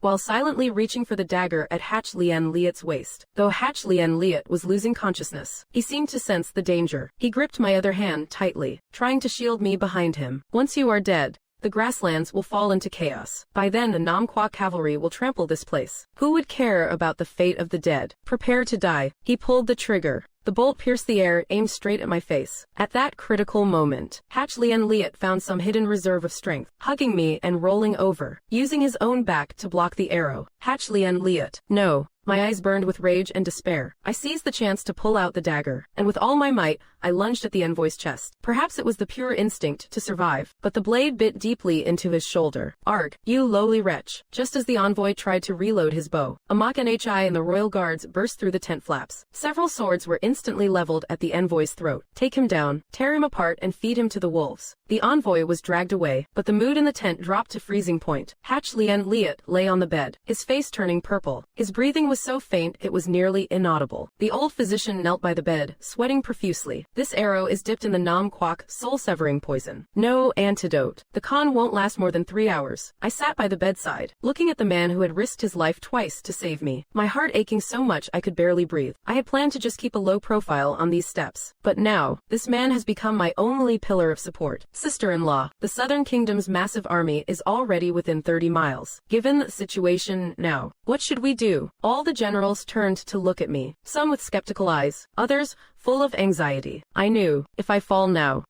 while silently reaching for the dagger at Hatch Lien Liat's waist. Though Hatch Lien Liat was losing consciousness, he seemed to sense the danger. He gripped my other hand tightly, trying to shield me behind him. Once you are dead, the grasslands will fall into chaos. By then the Nam Quoc cavalry will trample this place. Who would care about the fate of the dead? Prepare to die. He pulled the trigger. The bolt pierced the air, aimed straight at my face. At that critical moment, Hatch Lien Liat found some hidden reserve of strength, hugging me and rolling over, using his own back to block the arrow. Hatch Lien Liat. No. My eyes burned with rage and despair. I seized the chance to pull out the dagger, and with all my might, I lunged at the envoy's chest. Perhaps it was the pure instinct to survive, but the blade bit deeply into his shoulder. Arg, you lowly wretch. Just as the envoy tried to reload his bow, a Mach Nhi and the royal guards burst through the tent flaps. Several swords were instantly leveled at the envoy's throat. Take him down, tear him apart and feed him to the wolves. The envoy was dragged away, but the mood in the tent dropped to freezing point. Hatch Lien Liat lay on the bed, his face turning purple. His breathing was so faint it was nearly inaudible. The old physician knelt by the bed, sweating profusely. This arrow is dipped in the Nam Quoc soul-severing poison. No antidote. The con won't last more than 3 hours. I sat by the bedside, looking at the man who had risked his life twice to save me, my heart aching so much I could barely breathe. I had planned to just keep a low profile on these steps, but now, this man has become my only pillar of support. Sister-in-law, the Southern Kingdom's massive army is already within 30 miles. Given the situation now, what should we do? All the generals turned to look at me, some with skeptical eyes, others full of anxiety. I knew, if I fall now,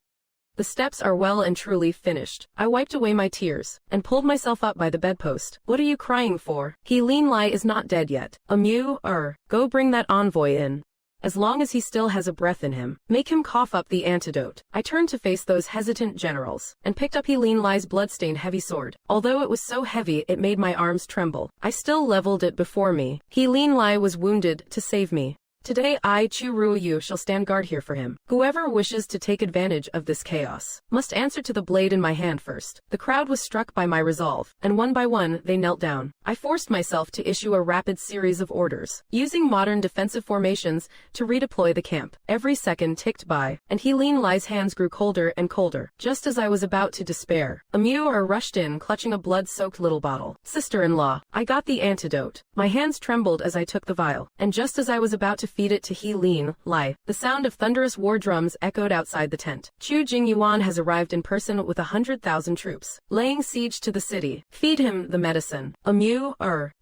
the steps are well and truly finished. I wiped away my tears, and pulled myself up by the bedpost. What are you crying for? He Lien Lai is not dead yet. Go bring that envoy in. As long as he still has a breath in him, make him cough up the antidote. I turned to face those hesitant generals, and picked up He Lien Lai's blood-stained heavy sword. Although it was so heavy it made my arms tremble, I still leveled it before me. He Lien Lai was wounded to save me. Today I, Chu Ruoyu, shall stand guard here for him. Whoever wishes to take advantage of this chaos must answer to the blade in my hand first. The crowd was struck by my resolve, and one by one they knelt down. I forced myself to issue a rapid series of orders, using modern defensive formations to redeploy the camp. Every second ticked by, and He Lien Lai's hands grew colder and colder. Just as I was about to despair, a Muir rushed in, clutching a blood-soaked little bottle. Sister-in-law, I got the antidote. My hands trembled as I took the vial, and just as I was about to feed it to He Lien Lai, the sound of thunderous war drums echoed outside the tent. Chu Jingyuan has arrived in person with 100,000 troops, laying siege to the city. Feed him the medicine.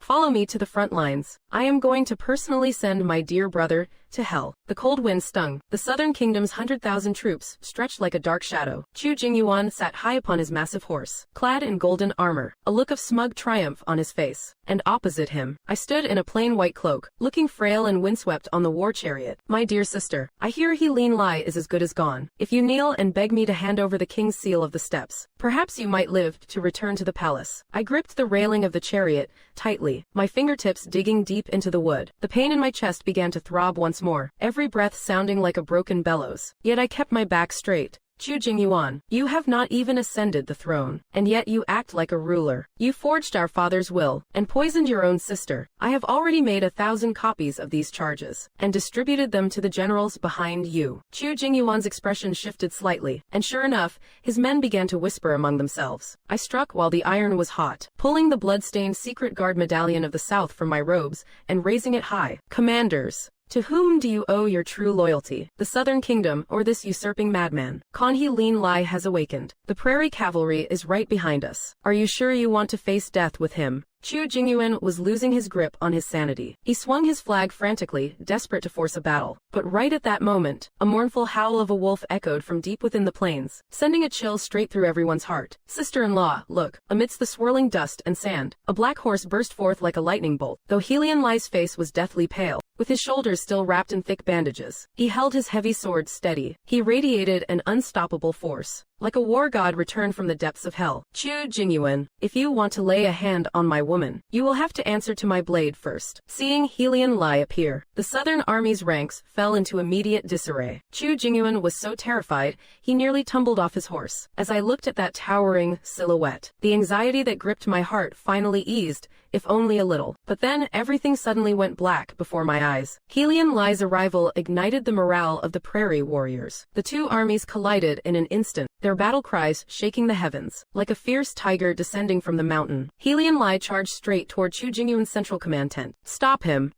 Follow me to the front lines. I am going to personally send my dear brother to hell. The cold wind stung. The Southern Kingdom's 100,000 troops stretched like a dark shadow. Chu Jingyuan sat high upon his massive horse, clad in golden armor, a look of smug triumph on his face. And opposite him, I stood in a plain white cloak, looking frail and windswept on the war chariot. My dear sister, I hear He Lien Lai is as good as gone. If you kneel and beg me to hand over the king's seal of the steppes, perhaps you might live to return to the palace. I gripped the railing of the chariot tightly, my fingertips digging deep into the wood. The pain in my chest began to throb once more, every breath sounding like a broken bellows. Yet I kept my back straight. Chu Jingyuan, you have not even ascended the throne, and yet you act like a ruler. You forged our father's will, and poisoned your own sister. I have already made 1,000 copies of these charges, and distributed them to the generals behind you. Chu Jingyuan's expression shifted slightly, and sure enough, his men began to whisper among themselves. I struck while the iron was hot, pulling the blood-stained secret guard medallion of the south from my robes, and raising it high. Commanders, to whom do you owe your true loyalty? The Southern Kingdom, or this usurping madman? He Lien Lai has awakened. The prairie cavalry is right behind us. Are you sure you want to face death with him? Chu Jingyuan was losing his grip on his sanity. He swung his flag frantically, desperate to force a battle. But right at that moment, a mournful howl of a wolf echoed from deep within the plains, sending a chill straight through everyone's heart. Sister-in-law, look, amidst the swirling dust and sand, a black horse burst forth like a lightning bolt, though Helian Lai's face was deathly pale. With his shoulders still wrapped in thick bandages, he held his heavy sword steady. He radiated an unstoppable force, like a war god returned from the depths of hell. Chu Jingyuan, if you want to lay a hand on my woman, you will have to answer to my blade first. Seeing Helian Lai appear, the southern army's ranks fell into immediate disarray. Chu Jingyuan was so terrified, he nearly tumbled off his horse. As I looked at that towering silhouette, the anxiety that gripped my heart finally eased, if only a little. But then everything suddenly went black before my eyes. Helian Lai's arrival ignited the morale of the prairie warriors. The two armies collided in an instant, their battle cries shaking the heavens. Like a fierce tiger descending from the mountain, Helian Lai charged straight toward Chu Jingyuan's central command tent. Stop him!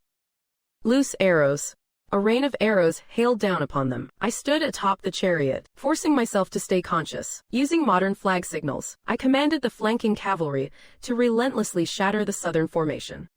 Loose arrows. A rain of arrows hailed down upon them. I stood atop the chariot, forcing myself to stay conscious. Using modern flag signals, I commanded the flanking cavalry to relentlessly shatter the southern formation.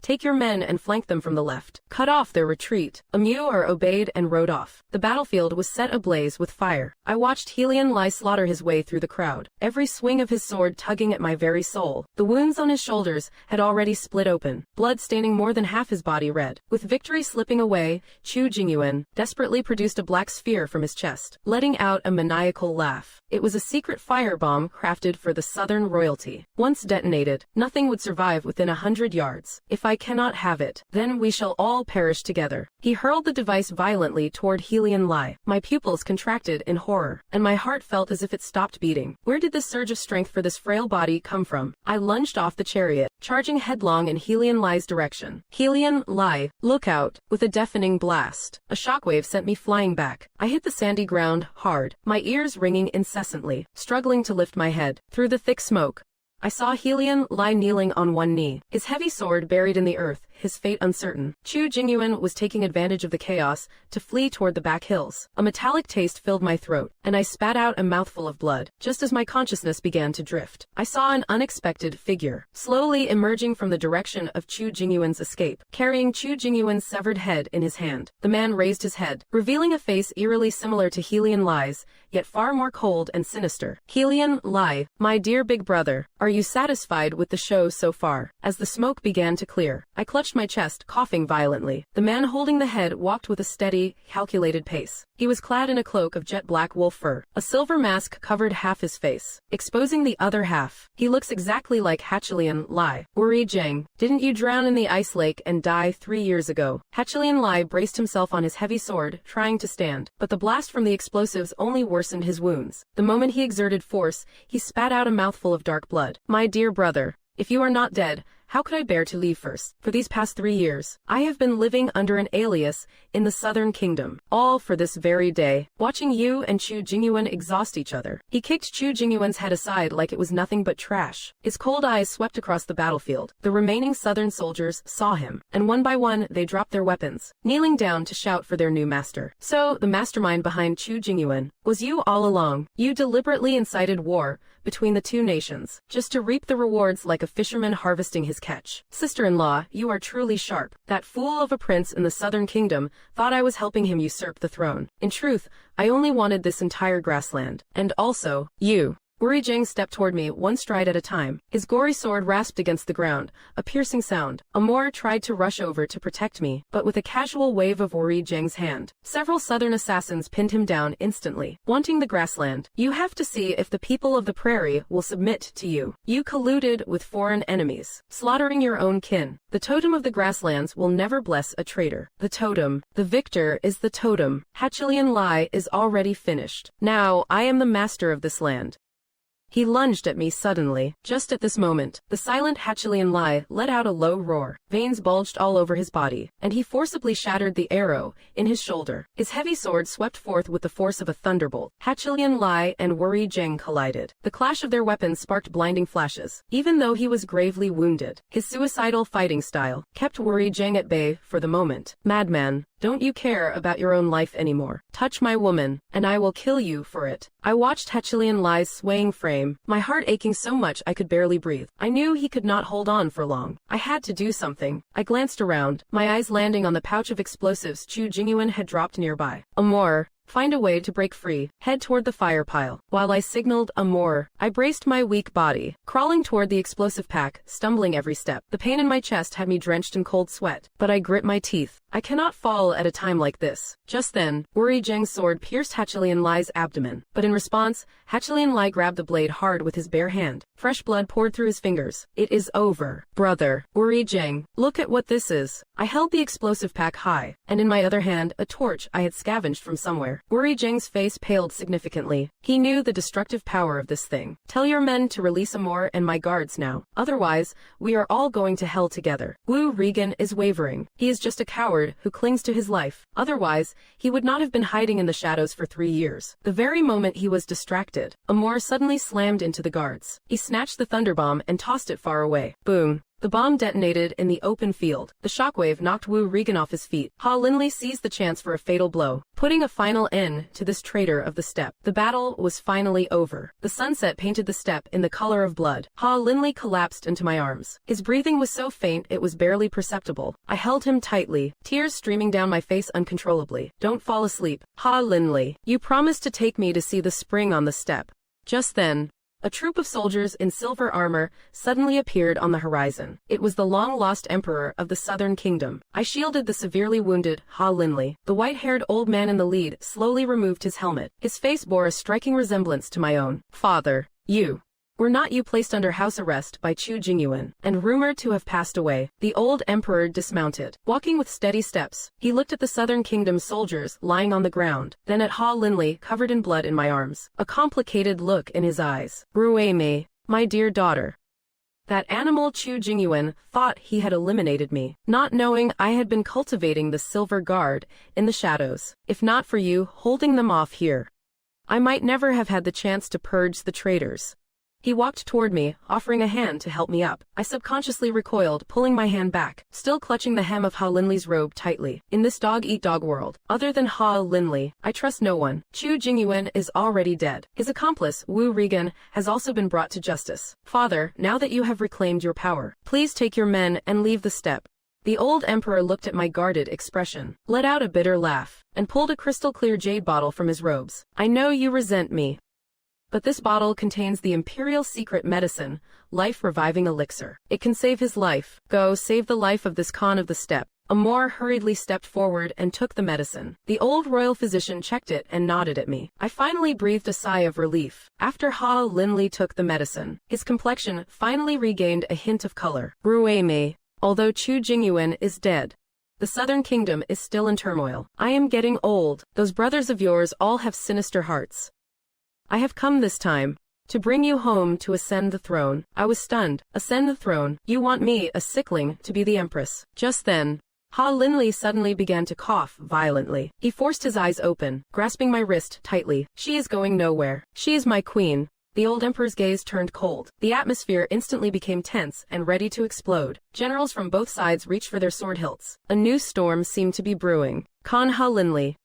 Take your men and flank them from the left. Cut off their retreat. Obeyed and rode off. The battlefield was set ablaze with fire. I watched Helian Lai slaughter his way through the crowd, every swing of his sword tugging at my very soul. The wounds on his shoulders had already split open, blood staining more than half his body red. With victory slipping away, Chu Jingyuan desperately produced a black sphere from his chest, letting out a maniacal laugh. It was a secret firebomb crafted for the southern royalty. Once detonated, nothing would survive within 100 yards. If I cannot have it, then we shall all perish together. He hurled the device violently toward Helian Lai. My pupils contracted in horror, and my heart felt as if it stopped beating. Where did this surge of strength for this frail body come from? I lunged off the chariot, charging headlong in Helian Lai's direction. Helian Lai, look out! With a deafening blast, a shockwave sent me flying back. I hit the sandy ground hard, my ears ringing incessantly, struggling to lift my head. Through the thick smoke, I saw Helian Lai kneeling on one knee, his heavy sword buried in the earth, his fate uncertain. Chu Jingyuan was taking advantage of the chaos to flee toward the back hills. A metallic taste filled my throat, and I spat out a mouthful of blood. Just as my consciousness began to drift, I saw an unexpected figure, slowly emerging from the direction of Chu Jingyuan's escape, carrying Chu Jingyuan's severed head in his hand. The man raised his head, revealing a face eerily similar to Helian Lai's, yet far more cold and sinister. Helian Lai, my dear big brother, are you satisfied with the show so far? As the smoke began to clear, I clutched my chest, coughing violently. The man holding the head walked with a steady, calculated pace. He was clad in a cloak of jet black wolf fur. A silver mask covered half his face, exposing the other half. He looks exactly like Hachilian Lai. Wuri Zheng, didn't you drown in the ice lake and die 3 years ago? Hachilian Lai braced himself on his heavy sword, trying to stand, but the blast from the explosives only worsened his wounds. The moment he exerted force, he spat out a mouthful of dark blood. My dear brother, if you are not dead, how could I bear to leave first? For these past 3 years, I have been living under an alias in the Southern Kingdom, all for this very day, watching you and Chu Jingyuan exhaust each other. He kicked Chu Jingyuan's head aside like it was nothing but trash. His cold eyes swept across the battlefield. The remaining Southern soldiers saw him, and one by one they dropped their weapons, kneeling down to shout for their new master. So, the mastermind behind Chu Jingyuan was you all along. You deliberately incited war between the two nations, just to reap the rewards like a fisherman harvesting his catch. Sister-in-law, you are truly sharp. That fool of a prince in the Southern Kingdom thought I was helping him usurp the throne. In truth, I only wanted this entire grassland. And also, you. Wuri Zheng stepped toward me, one stride at a time. His gory sword rasped against the ground, a piercing sound. Amor tried to rush over to protect me, but with a casual wave of Wuri Zheng's hand, several southern assassins pinned him down instantly. Wanting the grassland, you have to see if the people of the prairie will submit to you. You colluded with foreign enemies, slaughtering your own kin. The totem of the grasslands will never bless a traitor. The totem. The victor is the totem. Hachilian Lai is already finished. Now, I am the master of this land. He lunged at me suddenly. Just at this moment, the silent Hachilian Lai let out a low roar. Veins bulged all over his body, and he forcibly shattered the arrow in his shoulder. His heavy sword swept forth with the force of a thunderbolt. Hachilian Lai and Wuri Zheng collided. The clash of their weapons sparked blinding flashes. Even though he was gravely wounded, his suicidal fighting style kept Wuri Zheng at bay for the moment. Madman, don't you care about your own life anymore? Touch my woman, and I will kill you for it. I watched Hachilian Lai's swaying frame flame, my heart aching so much I could barely breathe. I knew he could not hold on for long. I had to do something. I glanced around, my eyes landing on the pouch of explosives Chu Jingyuan had dropped nearby. Amor, find a way to break free. Head toward the fire pile. While I signaled Amor, I braced my weak body, crawling toward the explosive pack, stumbling every step. The pain in my chest had me drenched in cold sweat, but I grit my teeth. I cannot fall at a time like this. Just then, Wuri Zheng's sword pierced Hachilian Lai's abdomen, but in response, Hachilian Lai grabbed the blade hard with his bare hand. Fresh blood poured through his fingers. It is over. Brother, Wuri Zheng, look at what this is. I held the explosive pack high, and in my other hand, a torch I had scavenged from somewhere. Wuri Zheng's face paled significantly. He knew the destructive power of this thing. Tell your men to release Amor and my guards now. Otherwise, we are all going to hell together. Wu Regan is wavering. He is just a coward who clings to his life. Otherwise, he would not have been hiding in the shadows for 3 years. The very moment he was distracted, Amor suddenly slammed into the guards. He snatched the thunderbomb and tossed it far away. Boom. The bomb detonated in the open field. The shockwave knocked Wu Regan off his feet. Ha Linley seized the chance for a fatal blow, putting a final end to this traitor of the steppe. The battle was finally over. The sunset painted the steppe in the color of blood. Ha Linley collapsed into my arms. His breathing was so faint it was barely perceptible. I held him tightly, tears streaming down my face uncontrollably. Don't fall asleep. Ha Linley, you promised to take me to see the spring on the steppe. Just then, a troop of soldiers in silver armor suddenly appeared on the horizon. It was the long-lost emperor of the southern kingdom. I shielded the severely wounded Ha Linley. The white-haired old man in the lead slowly removed his helmet. His face bore a striking resemblance to my own. Father, were not you placed under house arrest by Chu Jingyuan, and rumored to have passed away? The old emperor dismounted. Walking with steady steps, he looked at the southern kingdom's soldiers lying on the ground, then at Ha Linley covered in blood in my arms. A complicated look in his eyes. Ruei-mei, my dear daughter. That animal Chu Jingyuan thought he had eliminated me, not knowing I had been cultivating the silver guard in the shadows. If not for you holding them off here, I might never have had the chance to purge the traitors. He walked toward me, offering a hand to help me up. I subconsciously recoiled, pulling my hand back, still clutching the hem of Ha Linley's robe tightly. In this dog-eat-dog world, other than Ha Linley, I trust no one. Chu Jingyuan is already dead. His accomplice, Wu Regan, has also been brought to justice. Father, now that you have reclaimed your power, please take your men and leave the steppe. The old emperor looked at my guarded expression, let out a bitter laugh, and pulled a crystal-clear jade bottle from his robes. I know you resent me, but this bottle contains the imperial secret medicine, life-reviving elixir. It can save his life. Go save the life of this Khan of the steppe. Amor hurriedly stepped forward and took the medicine. The old royal physician checked it and nodded at me. I finally breathed a sigh of relief. After Ha Linley took the medicine, his complexion finally regained a hint of color. Ruei-mei, although Chu Jingyuan is dead, the southern kingdom is still in turmoil. I am getting old. Those brothers of yours all have sinister hearts. I have come this time to bring you home to ascend the throne. I was stunned. Ascend the throne? You want me, a sickling, to be the empress? Just then, Ha Linley suddenly began to cough violently. He forced his eyes open, grasping my wrist tightly. She is going nowhere. She is my queen. The old emperor's gaze turned cold. The atmosphere instantly became tense and ready to explode. Generals from both sides reached for their sword hilts. A new storm seemed to be brewing. Khan Ha Linley,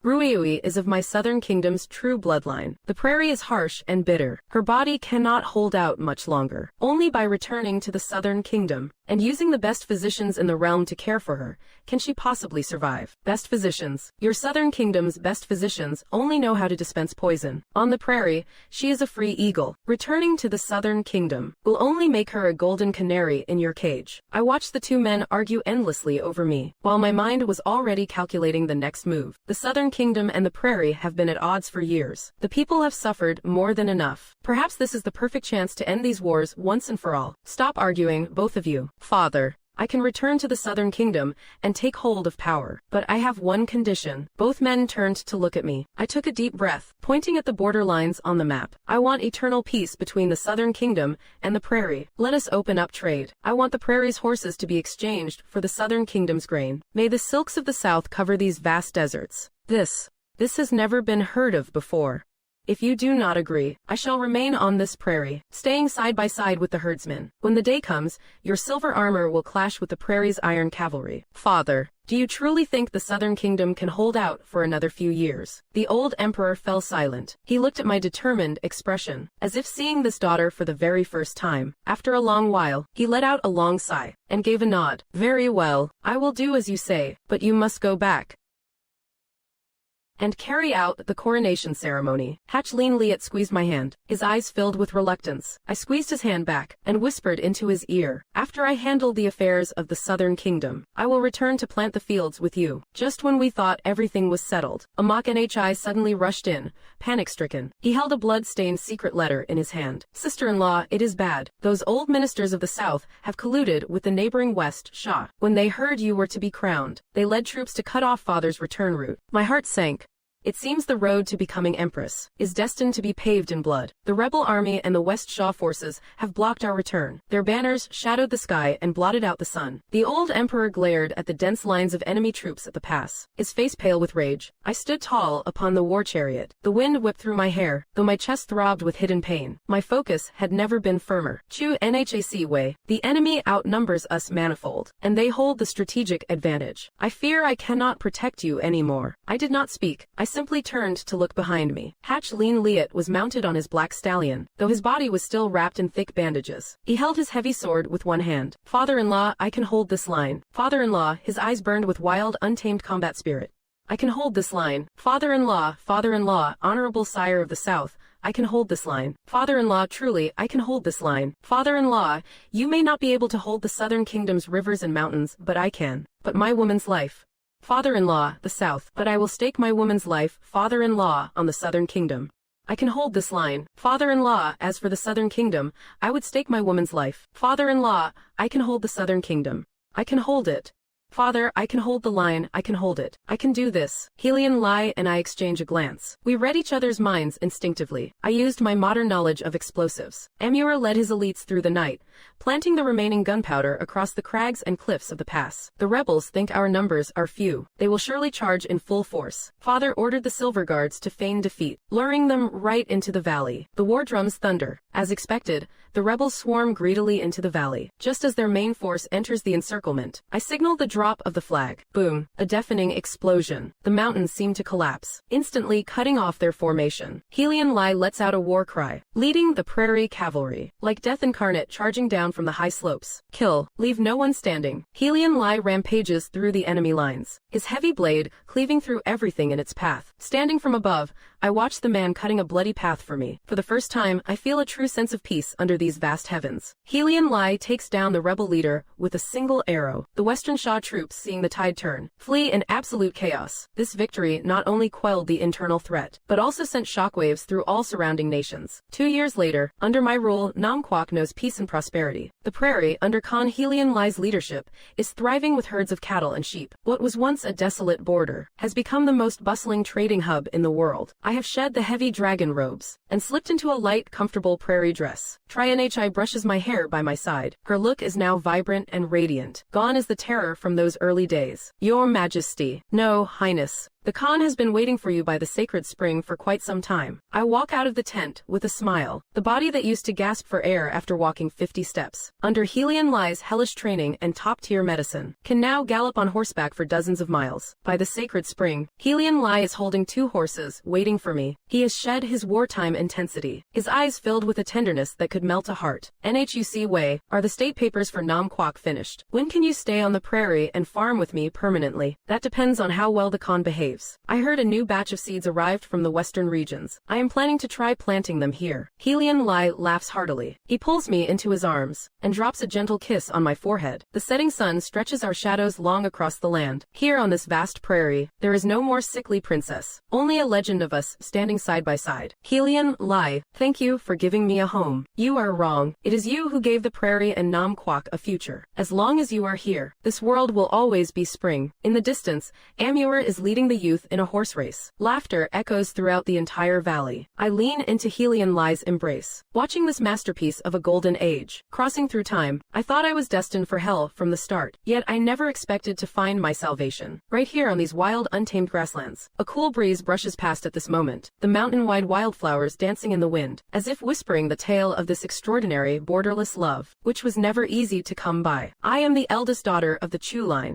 Ruei is of my southern kingdom's true bloodline. The prairie is harsh and bitter. Her body cannot hold out much longer. Only by returning to the southern kingdom and using the best physicians in the realm to care for her can she possibly survive. Best physicians. Your southern kingdom's best physicians only know how to dispense poison. On the prairie, she is a free eagle. Returning to the southern kingdom will only make her a golden canary in your cage. I watched the two men argue endlessly over me, while my mind was already calculating the next move. The southern kingdom and the prairie have been at odds for years. The people have suffered more than enough. Perhaps this is the perfect chance to end these wars once and for all. Stop arguing, both of you. Father, I can return to the southern kingdom and take hold of power, but I have one condition. Both men turned to look at me. I took a deep breath, pointing at the border lines on the map. I want eternal peace between the southern kingdom and the prairie. Let us open up trade. I want the prairie's horses to be exchanged for the southern kingdom's grain. May the silks of the south cover these vast deserts. This has never been heard of before. If you do not agree, I shall remain on this prairie, staying side by side with the herdsmen. When the day comes, your silver armor will clash with the prairie's iron cavalry. Father, do you truly think the southern kingdom can hold out for another few years? The old emperor fell silent. He looked at my determined expression, as if seeing this daughter for the very first time. After a long while, he let out a long sigh, and gave a nod. Very well, I will do as you say, but you must go back and carry out the coronation ceremony. Hatchlin Liet squeezed my hand, his eyes filled with reluctance. I squeezed his hand back, and whispered into his ear, after I handle the affairs of the southern kingdom, I will return to plant the fields with you. Just when we thought everything was settled, a mock Nhi suddenly rushed in, panic-stricken. He held a blood-stained secret letter in his hand. Sister-in-law, it is bad. Those old ministers of the south have colluded with the neighboring West Shah. When they heard you were to be crowned, they led troops to cut off father's return route. My heart sank. It seems the road to becoming empress is destined to be paved in blood. The rebel army and the West Shah forces have blocked our return. Their banners shadowed the sky and blotted out the sun. The old emperor glared at the dense lines of enemy troops at the pass, his face pale with rage. I stood tall upon the war chariot. The wind whipped through my hair, though my chest throbbed with hidden pain. My focus had never been firmer. Chu Nhac Wei. The enemy outnumbers us manifold, and they hold the strategic advantage. I fear I cannot protect you anymore. I did not speak. I simply turned to look behind me. Hatchlin Liet was mounted on his black stallion, though his body was still wrapped in thick bandages. He held his heavy sword with one hand. Father-in-law, I can hold this line. Father-in-law, his eyes burned with wild, untamed combat spirit. I can hold this line. Father-in-law, father-in-law, honorable sire of the South, I can hold this line. Father-in-law, truly, I can hold this line. Father-in-law, you may not be able to hold the southern kingdom's rivers and mountains, but I can. But my woman's life. Father-in-law, the South, but I will stake my woman's life, father-in-law, on the southern kingdom. I can hold this line. Father-in-law, as for the southern kingdom, I would stake my woman's life. Father-in-law, I can hold the southern kingdom. I can hold it. Father, I can hold the line, I can hold it. I can do this. Helian Lai and I exchange a glance. We read each other's minds instinctively. I used my modern knowledge of explosives. Amur led his elites through the night, planting the remaining gunpowder across the crags and cliffs of the pass. The rebels think our numbers are few. They will surely charge in full force. Father ordered the silver guards to feign defeat, luring them right into the valley. The war drums thunder. As expected, the rebels swarm greedily into the valley. Just as their main force enters the encirclement, I signal the drop of the flag. Boom. A deafening explosion. The mountains seem to collapse, instantly cutting off their formation. Helian Lai lets out a war cry, leading the prairie cavalry, like death incarnate charging down from the high slopes. Kill. Leave no one standing. Helian Lai rampages through the enemy lines, his heavy blade cleaving through everything in its path. Standing from above, I watch the man cutting a bloody path for me. For the first time, I feel a true sense of peace under these vast heavens. Helian Lai takes down the rebel leader with a single arrow. The Western Shah troops, seeing the tide turn, flee in absolute chaos. This victory not only quelled the internal threat, but also sent shockwaves through all surrounding nations. 2 years later, under my rule, Namquak knows peace and prosperity. The prairie, under Khan Helian Lai's leadership, is thriving with herds of cattle and sheep. What was once a desolate border has become the most bustling trading hub in the world. I have shed the heavy dragon robes and slipped into a light, comfortable prairie dress. Trianhi brushes my hair by my side. Her look is now vibrant and radiant. Gone is the terror from those early days. Your Majesty. No, Highness. The Khan has been waiting for you by the sacred spring for quite some time. I walk out of the tent with a smile. The body that used to gasp for air after walking 50 steps, under Helian Lai's hellish training and top-tier medicine, can now gallop on horseback for dozens of miles. By the sacred spring, Helian Lai is holding 2 horses, waiting for me. He has shed his wartime intensity, his eyes filled with a tenderness that could melt a heart. Nhuc Wei, are the state papers for Namquak finished? When can you stay on the prairie and farm with me permanently? That depends on how well the Khan behaves. I heard a new batch of seeds arrived from the western regions. I am planning to try planting them here. Helian Lai laughs heartily. He pulls me into his arms and drops a gentle kiss on my forehead. The setting sun stretches our shadows long across the land. Here on this vast prairie, there is no more sickly princess, only a legend of us standing side by side. Helian Lai, thank you for giving me a home. You are wrong. It is you who gave the prairie and Namquak a future. As long as you are here, this world will always be spring. In the distance, Amur is leading the youth in a horse race. Laughter echoes throughout the entire valley. I lean into Helion Lai's embrace, watching this masterpiece of a golden age. Crossing through time, I thought I was destined for hell from the start, yet I never expected to find my salvation right here on these wild, untamed grasslands. A cool breeze brushes past at this moment, the mountain-wide wildflowers dancing in the wind, as if whispering the tale of this extraordinary, borderless love, which was never easy to come by. I am the eldest daughter of the Chu line,